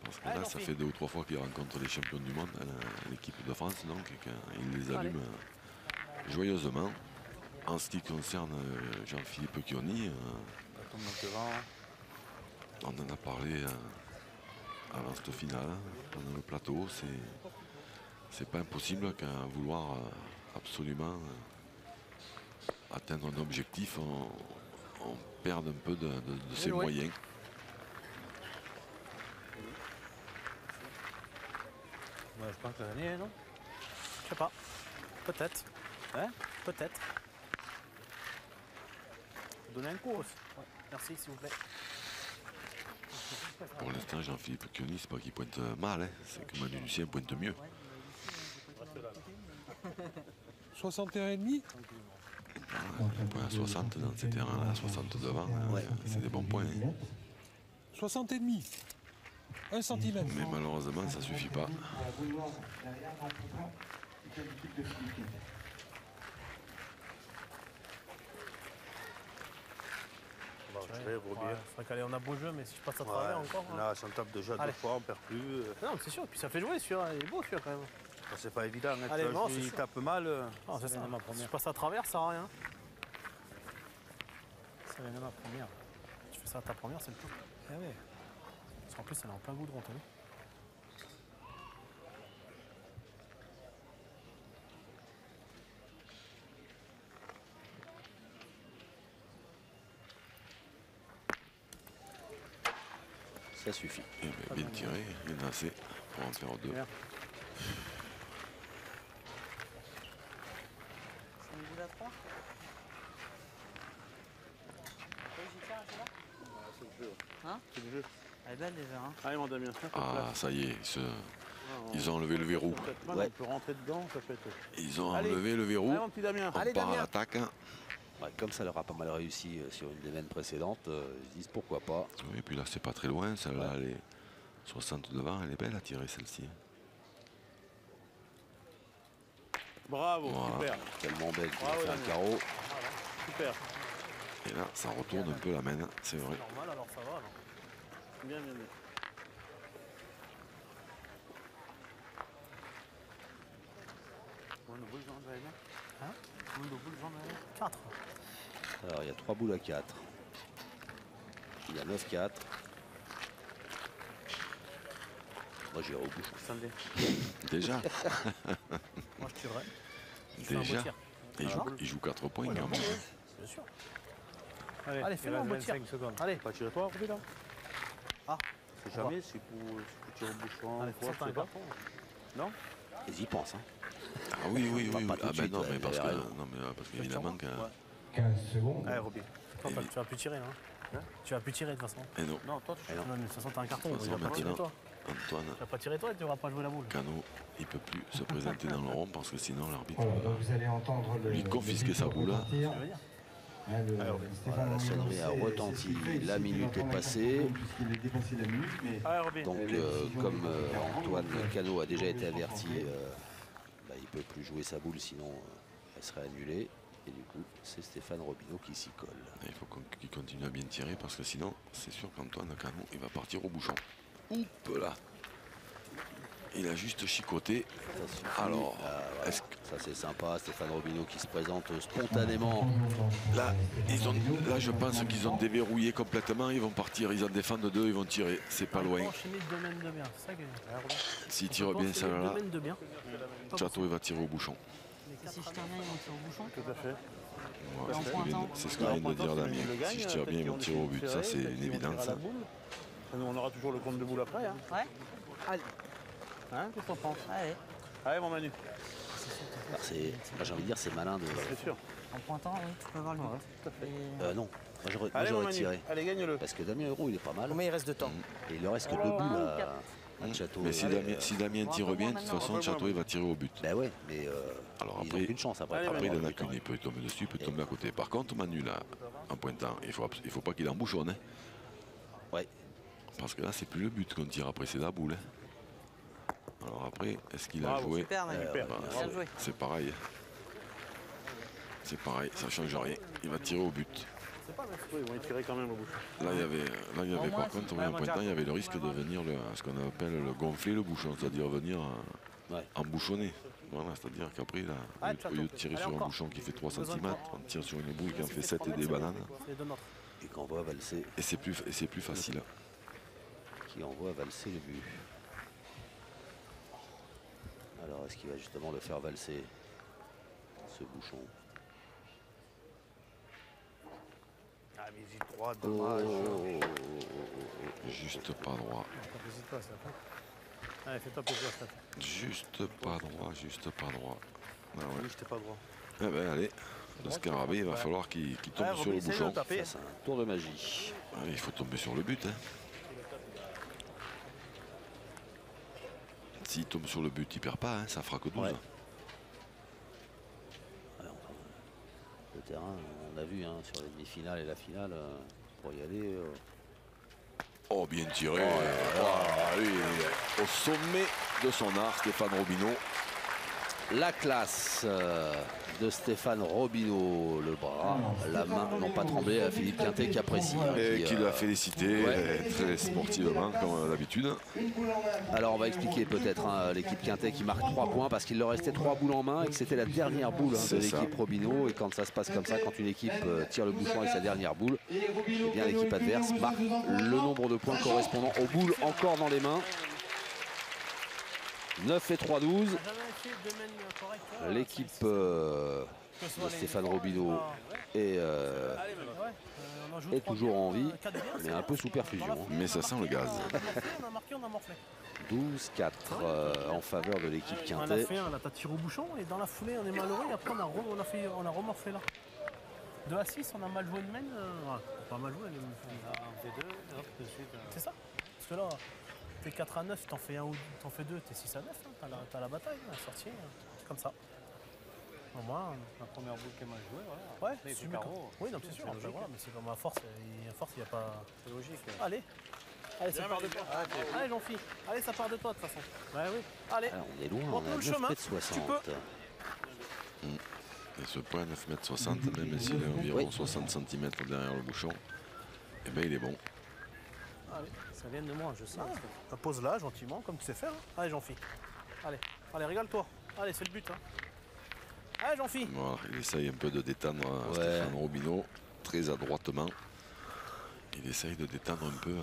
Parce que là, ça fait 2 ou 3 fois qu'il rencontre les champions du monde, l'équipe de France, donc, et qu'il les allume joyeusement. En ce qui concerne Jean-Philippe Kioni, on en a parlé avant cette finale, pendant le plateau. C'est pas impossible qu'à vouloir absolument atteindre un objectif, on perde un peu de ses moyens. Ouais, je pense que l'année, non? Je sais pas. Peut-être. Hein? Peut-être. Donnez un coup aussi. Ouais. Merci, s'il vous plaît. Pour l'instant, Jean-Philippe Kioni, c'est pas qu'il pointe mal, hein, c'est que Manu Lucien pointe mieux. 61,5. Un point à 60 dans ces terrains-là, 60 devant, c'est des bons points. Hein. 60,5. 1 cm. Mais malheureusement, ça suffit pas. On a beau jeu, mais si je passe à travers encore. Là, si on tape déjà 2 fois, on perd plus. Non, mais c'est sûr. Puis ça fait jouer celui-là. Il est beau celui-là quand même. C'est pas évident. Hein. Allez, non, Il tape mal. Non, c'est ça. Si je passe à travers, ça sert à rien. C'est la ma première. Tu fais ça à ta première, c'est le tout. Ah ouais. Parce qu'en plus, elle est en plein goudron, t'as vu? ça suffit. Et bien tiré, il y en a assez pour en faire 2. C'est une boule à 3. J'y tire, c'est là? C'est le jeu. Hein? C'est le jeu. Elle est belle déjà, hein? Allez, mon Damien. Ah, ça y est, Ils ont enlevé le verrou. Ouais. On peut rentrer dedans, ça peut être. Ils ont Allez. enlevé le verrou. Allez, mon petit Damien. On Allez, part à Damien. l'attaque. Hein. Ouais, comme ça leur a pas mal réussi sur une des veines précédentes, ils se disent pourquoi pas. Oui, et puis là, c'est pas très loin. Celle-là, elle est 60 devant. Elle est belle à tirer, celle-ci. Bravo, Voilà. super. Tellement belle qu'il a Bravo, fait un Damien. carreau. Super. Et là, ça retourne un peu la main, c'est vrai. Normal, alors ça va. Alors. Bien, bien, bien. Combien de boules j'en avais, Hein Combien de boules j'en avais 4. Alors il y a 3 boules à 4. Il y a 9-4. Moi j'irai au bouchon. Samedi. Déjà, Moi je tirerais. Il fait un beau déjà. tir. Il joue 4 points quand même. Bien sûr. Allez, Allez, fais-moi un beau tir. 25 secondes. Allez. Pas tirer toi, Ruby, là Ah. C'est jamais, c'est pour tirer au bouchon. Allez, quoi, faut sortir je sais un pas. carton. Ils y pensent. Hein. Ah oui, oui, On va oui. pas oui. tout de Ah ben suite, non, mais parce que, raison. non, mais parce qu'évidemment que. 15 secondes. Allez, Ruby. Toi, tu vas plus tirer. Hein. Tu vas plus tirer de toute façon. Et non, Non, toi, tu Non, mais de toute façon, t'as un carton. De toute Il va façon, pas tirer maintenant- toi. Antoine Tu vas pas tirer toi et tu vas pas jouer la boule. Cano, il peut plus se présenter dans le rond parce que sinon l'arbitre Voilà, donc vous allez entendre le. lui confisquer le sa but boule. retentir. Tu veux dire Hein, le- Voilà, Stéphane la sonnerie a Romero, retenti, c'est ce qu'il fait. la Il minute attend est la passée. quatrième puisqu'il a dépassé la minute, mais Allez, Ruby. Donc comme Antoine Cano a déjà été averti, bah, il ne peut plus jouer sa boule sinon elle serait annulée. Et du coup c'est Stéphane Robineau qui s'y colle. Il faut qu'il continue à bien tirer parce que sinon, c'est sûr qu'Antoine Cano, il va partir au bouchon. Oups là. Il a juste chicoté. Ça suffit. Alors, Voilà. est-ce que Ça c'est sympa, Stéphane Robineau qui se présente spontanément. là, là, je pense qu'ils ont déverrouillé complètement. Ils vont partir, ils en défendent deux, ils vont tirer. C'est pas loin. Enchaîner domaine de bien. C'est ça que. S'il tire bien celle-là, Domaine de bien. Chateau, il va tirer au bouchon. Si je tire bien, ils vont tirer au bouchon. Tout à fait. Ouais, En pointant. c'est ce que vient de dire Damien. Si je tire bien, ils vont tirer au but. Ça, c'est une évidence. hein. Nous, on aura toujours le compte de boule après. Hein, Ouais, hein qu'est-ce qu'on pense allez. Allez, mon Manu. Alors, moi j'ai envie de dire c'est malin de. C'est sûr. En pointant, oui, tu peux avoir le but. Et- Non, moi Allez, mon j'aurais Manu. tiré. Allez, gagne-le. Parce que Damien Hérault il est pas mal. Combien il reste de temps? Et il ne reste que 2 boules à Château. Mais si Damien tire bien, de toute façon, Chateau, il va tirer au but. Ben ouais, mais Alors ils après, n'ont qu'une chance après. Allez, par après, il rapport en à a lui. qu'une. Il peut tomber dessus, il peut tomber à côté. Par contre, Manu, là, en pointant, il faut pas qu'il embouchonne. Hein. Ouais. Parce que là, c'est plus le but qu'on tire après, c'est la boule. Hein. Alors après, est-ce qu'il a Bravo, joué Super, Manu. Super. Bah, Bien joué. C'est pareil. C'est pareil, ça change rien. Il va tirer au but. Oui, ils vont y tirer quand même au bout. Là, il y avait par contre, oui, en pointant, il y avait le risque de venir ce qu'on appelle le gonfler le bouchon, c'est-à-dire venir Ouais. embouchonner. Voilà, c'est-à-dire qu'après, là, au lieu de tirer sur un bouchon qui fait 3 cm, on tire sur une boule qui en fait 7 et des bananes. C'est de notre. Et qu'on voit valser, Et c'est plus facile. qui envoie valser le but. Alors est-ce qu'il va justement le faire valser, ce bouchon? Ah, mais j'ai droit, Oh, dommage. Juste pas droit. N'hésite pas, ça fait. Allez, fais-toi plaisir, Steph. Juste pas droit, juste pas droit. Ah ouais. Oui, j'étais pas droit. Eh ben allez, le scarabée, il va falloir qu'il tombe Ouais, sur le Roby, essaye de bouchon. taper. Ça c'est un tour de magie. Ah, il faut tomber sur le but. Hein. S'il tombe sur le but, il perd pas, hein, ça fera que 12. Ouais. Alors, le terrain, on a vu hein, sur les demi-finales et la finale, pour y aller. Oh, bien tiré. Ah, lui, il est au sommet de son art, Stéphane Robineau. La classe de Stéphane Robineau, le bras, la main n'ont pas tremblé à Philippe Quintet qui apprécie. hein, Et qui l'a félicité ouais. très sportivement, comme d'habitude. Alors on va expliquer peut-être hein, l'équipe Quintet qui marque 3 points parce qu'il leur restait 3 boules en main et que c'était la dernière boule hein, de C'est ça. l'équipe Robineau. Et quand ça se passe comme ça, quand une équipe tire le bouchon avec sa dernière boule, eh bien l'équipe adverse marque le nombre de points correspondant aux boules encore dans les mains. 9 et 3, 12. L'équipe de Stéphane Robineau est toujours en vie, mais un peu sous perfusion. hein. Mais ça sent le gaz. On a marqué, on a morflé. 12-4 en faveur de l'équipe On a Quintet. fait un, là t'as tiré au bouchon et dans la foulée on est malheureux et après on a remorflé là. 2 à 6, on a mal joué une main. Pas mal joué, mais En V2, hop, de suite. c'est ça. Parce que là, T'es 4 à 9, t'en fais 1 ou t'en fais 2, t'es 6 à 9, hein, t'as la bataille, la sortie, c'est comme ça. Au moins, La première boule qu'elle m'a jouée, voilà. ouais, Mais c'est c'est mieux. carreau. Oui, non, c'est sûr, logique. voilà, mais c'est comme à force, il n'y a pas. C'est logique. Allez, ça part de toi. Allez, Jean-Philippe, allez, ça part de toi de toute façon. Ouais, oui. Allez, Alors, on est loin, on montre-nous a le chemin. 9,60 Tu m. peux. Et ce point 9,60 m, même s'il est environ 60 cm derrière le bouchon, eh ben il est bon. Allez, ça vient de moi, je sais. Pose là, gentiment, comme tu sais faire. Hein. Allez, Jean-Philippe. Allez, régale-toi. Allez, c'est le but. Hein. Allez, Jean-Philippe. Voilà, il essaye un peu de détendre Stéphane Robineau, très adroitement. Il essaye de détendre un peu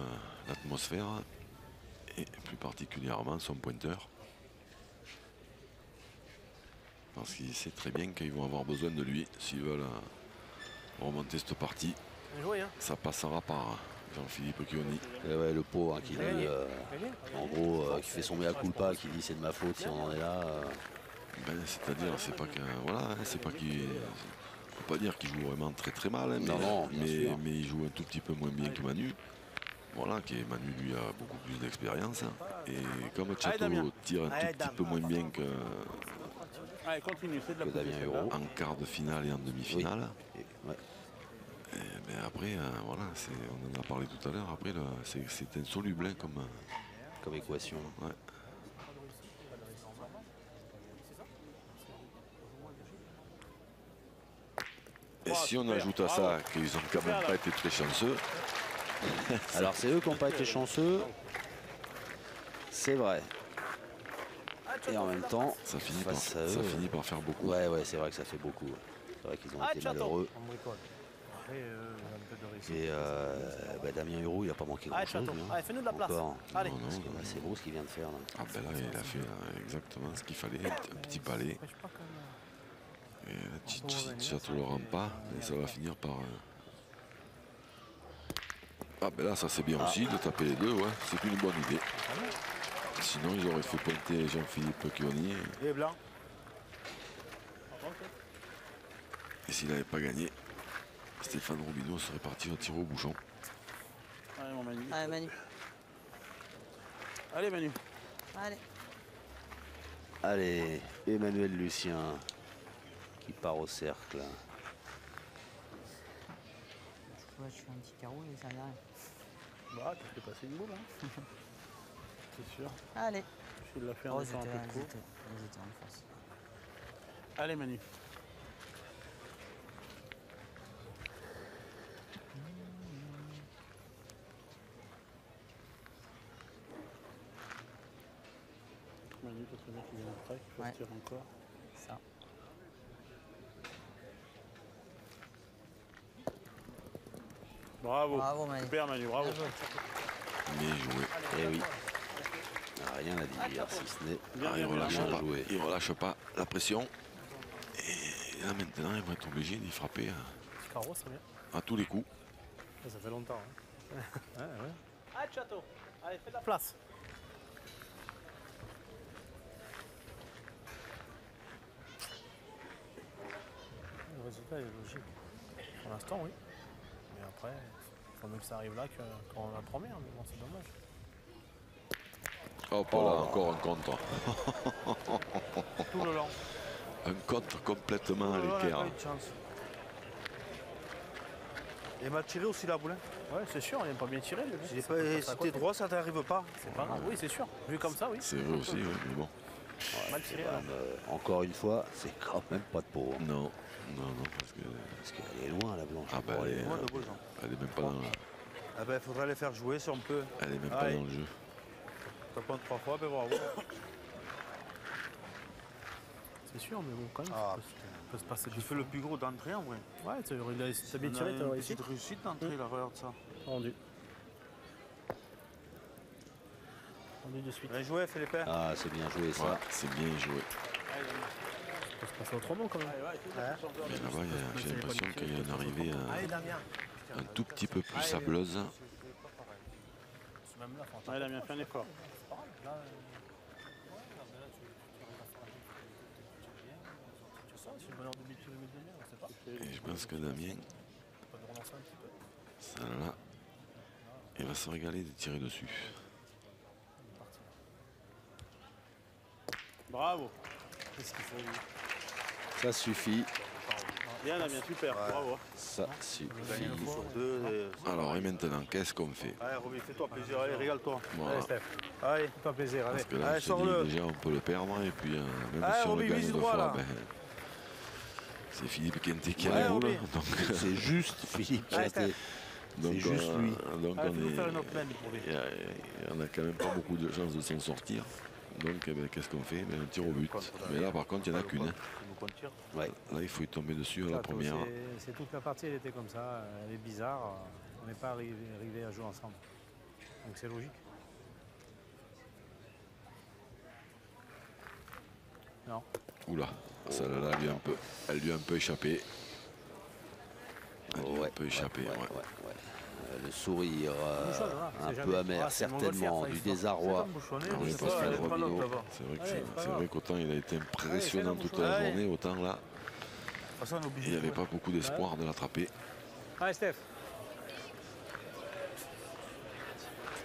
l'atmosphère, et plus particulièrement son pointeur. Parce qu'il sait très bien qu'ils vont avoir besoin de lui s'ils veulent remonter cette partie. Bien joué, hein. Ça passera par Jean-Philippe Chioni. Et ouais, le pot hein, qui dit, en gros, qui fait son mea culpa, qui dit c'est de ma faute si on en est là. Ben, c'est-à-dire, c'est pas que voilà, hein, c'est pas qu'il, faut pas dire qu'il joue vraiment très très mal, hein, Non, bien sûr. mais il joue un tout petit peu moins bien que Manu. Voilà, Manu lui a beaucoup plus d'expérience. Hein. Et comme Chateau tire un tout petit peu moins bien que Allez, continue, c'est de la Damien Hureau. en quart de finale et en demi-finale. Oui. Ouais. Mais après, voilà, on en a parlé tout à l'heure. Après, c'est insoluble hein, Comme équation. Ouais. Et si on ajoute à ça qu'ils ont quand même pas été très chanceux. Alors c'est eux qui n'ont pas été chanceux. C'est vrai. Et en même temps, Ça finit par faire beaucoup. Ouais, c'est vrai que ça fait beaucoup. C'est vrai qu'ils ont été malheureux. On bricole. Après, un peu de réussite. Et Damien Hureau, il n'a pas manqué Allez, grand-chose. Chateau. lui, hein. Allez, fais-nous de la place. Encore. Allez. Non, Parce que là, c'est beau ce qu'il vient de faire. Là. Ah ben là, il a fait exactement ce qu'il fallait, un petit palais. Et là, Chateau le rend pas, mais ça va finir par... Ah ben là, ça c'est bien aussi de taper les deux, ouais, c'est une bonne idée. Sinon, ils auraient fait pointer Jean-Philippe Chioni. Et blanc. Et s'il n'avait pas gagné, Stéphane Robineau serait parti au tir au bouchon. Allez, mon Manu. Allez, Manu. Allez, Manu. Allez. Allez, Emmanuel Lucien qui part au cercle. Je fais un petit carreau et ça n'a rien. Bah, tu fais passer une boule, hein. C'est sûr. Allez. Tu l'as fait en étant un peu de coup. Ils étaient en face. Allez, Manu. Manu, t'as très bien qu'il vient après, qu'il faut se tirer encore. Ça. Bravo. Bravo, Manu. Super, Manu, bravo. Bien joué. Eh oui. Rien à dire, si ce n'est Ah, bien joué. il relâche pas la pression. Et là maintenant, ils vont être obligés d'y frapper Petit carreau, c'est bien. à tous les coups. Ça fait longtemps. Hein. Allez, Chateau. Allez, fais de la place. Le résultat est logique. Pour l'instant, oui. Mais après, il faut mieux que ça arrive là qu'en la première. Mais bon, c'est dommage. Hop là, encore un contre. Tout le long. Un contre complètement à l'équerre. Il m'a tiré aussi la boule. Hein. Ouais, c'est sûr, il n'aime pas bien tirer. Si t'es droit, ça t'arrive pas. C'est pas grave. Oui, c'est sûr. Vu comme ça, oui. C'est vrai aussi, oui, mais bon. Mal tiré. Quand même, encore une fois, c'est quand même pas de peau. Hein. Non, Parce qu'elle est loin, la blanche. Ah bah, Pour aller, elle est même pas dans le, Ah ben, il faudrait les faire jouer si on peut. elle est même pas dans le jeu. Ça prend 3 fois, ben bravo. C'est sûr, mais bon, quand même, Ah, peut se passer Tu fais le plus gros d'entrée en vrai. Ouais, t'as bien tiré, t'as réussi. Petite réussite d'entrée, là, regarde ça. Rendu. Rendu de suite. Bien joué, Philippe. Ah, c'est bien joué ça. Ouais, c'est bien joué. Ça peut se passer autrement quand même. Mais là-bas, j'ai l'impression qu'il y a une arrivée Allez, Damien. un tout petit peu plus sableuse. Même là, faut Ouais, Damien, fais un effort. c'est une valeur de but on sait pas. Et je pense que Damien, Pas de relancer un petit peu. ça là, il va se régaler de tirer dessus. Bravo. Qu'est-ce qu'il faut lui? Ça suffit. Bien Damien, super, bravo. Ça suffit. Sur deux. Alors, et maintenant, qu'est-ce qu'on fait? Allez, Roby, fais-toi plaisir, allez, régale-toi. Voilà. Allez, Steph. Allez. Fais-toi plaisir, allez. Parce que là, Allez, je te dis, sors-le. déjà, on peut le perdre. Et puis, même Allez, si on le Roby, gagne vise deux droit, fois, là. ben, c'est Philippe Quintet qui a Ouais, les boules. Roby. Donc, C'est juste Philippe Allez, Quintet. donc, C'est juste lui. Donc, Allez, on fais-nous est... faire une autre main, Roby. On a quand même pas beaucoup de chances de s'en sortir. Donc, eh ben, qu'est-ce qu'on fait? Ben, on tire au but. Mais là, par contre, il n'y en a qu'une. Ouais. Là, il faut y tomber dessus à la première. C'est toute la partie, elle était comme ça. Elle est bizarre. On n'est pas arrivé à jouer ensemble. Donc c'est logique. Non. Oula, celle-là, elle lui a un peu échappé. Elle lui a un peu échappé, ouais. Le sourire un c'est peu jamais- amer, c'est mon certainement, golfière, du ça, il faut- désarroi. Ah oui, parce que allez, prends l'autre là-bas. c'est vrai qu'autant il a été impressionnant toute la Allez. journée, autant là, De toute façon, on est obligé il n'y de avait jouer. pas beaucoup d'espoir de l'attraper. Allez, Steph.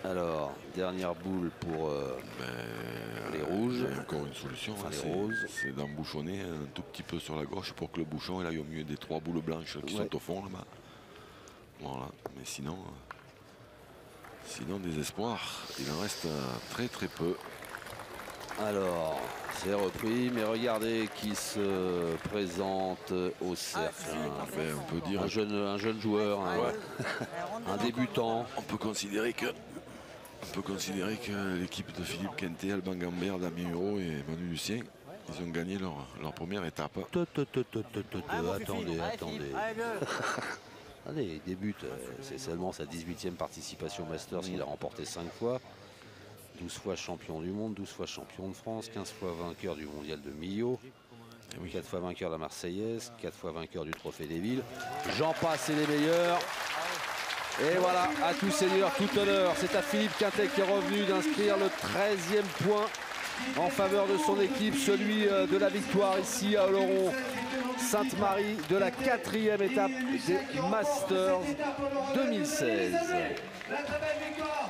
Alors, dernière boule pour les rouges. Il y a encore une solution, Enfin, hein, les roses. c'est d'embouchonner un tout petit peu sur la gauche pour que le bouchon il aille au milieu des trois boules blanches qui Ouais. sont au fond là-bas. Voilà, mais sinon des espoirs, il en reste très très peu. Alors, c'est repris, mais regardez qui se présente au cercle. Ben, on peut dire Un jeune joueur, un débutant. On peut considérer que l'équipe de Philippe Quintet, Alban Gambert, Damien Hureau et Manu Lucien, ils ont gagné leur première étape. Attendez. Allez, il débute. C'est seulement sa 18e participation Masters. Il a remporté 5 fois. 12 fois champion du monde, 12 fois champion de France, 15 fois vainqueur du mondial de Millau, 4 fois vainqueur de la Marseillaise, 4 fois vainqueur du Trophée des Villes. J'en passe et les meilleurs. Et voilà, à tout seigneur, tout honneur. C'est à Philippe Quintet qui est revenu d'inscrire le 13e point en faveur de son équipe, celui de la victoire ici à Oloron-Sainte-Marie de la 4e étape des Masters 2016. La très belle victoire.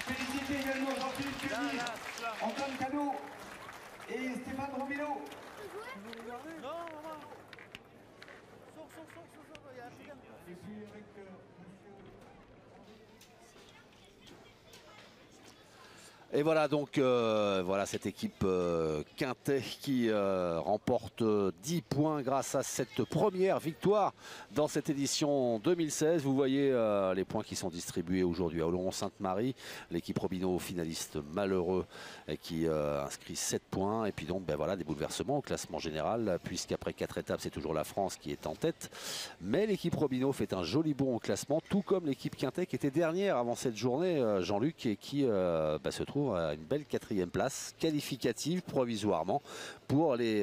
Félicitez également Jean-Philippe Cuny, Antoine Cano et Stéphane Robillot. Et voilà donc voilà cette équipe Quintet qui remporte 10 points grâce à cette première victoire dans cette édition 2016. Vous voyez les points qui sont distribués aujourd'hui à Oloron-Sainte-Marie. L'équipe Robineau finaliste malheureux qui inscrit 7 points. Et puis donc ben voilà des bouleversements au classement général puisqu'après 4 étapes c'est toujours la France qui est en tête. Mais l'équipe Robineau fait un joli bond au classement tout comme l'équipe Quintet qui était dernière avant cette journée, Jean-Luc, et qui se trouve à une belle 4e place qualificative provisoirement pour les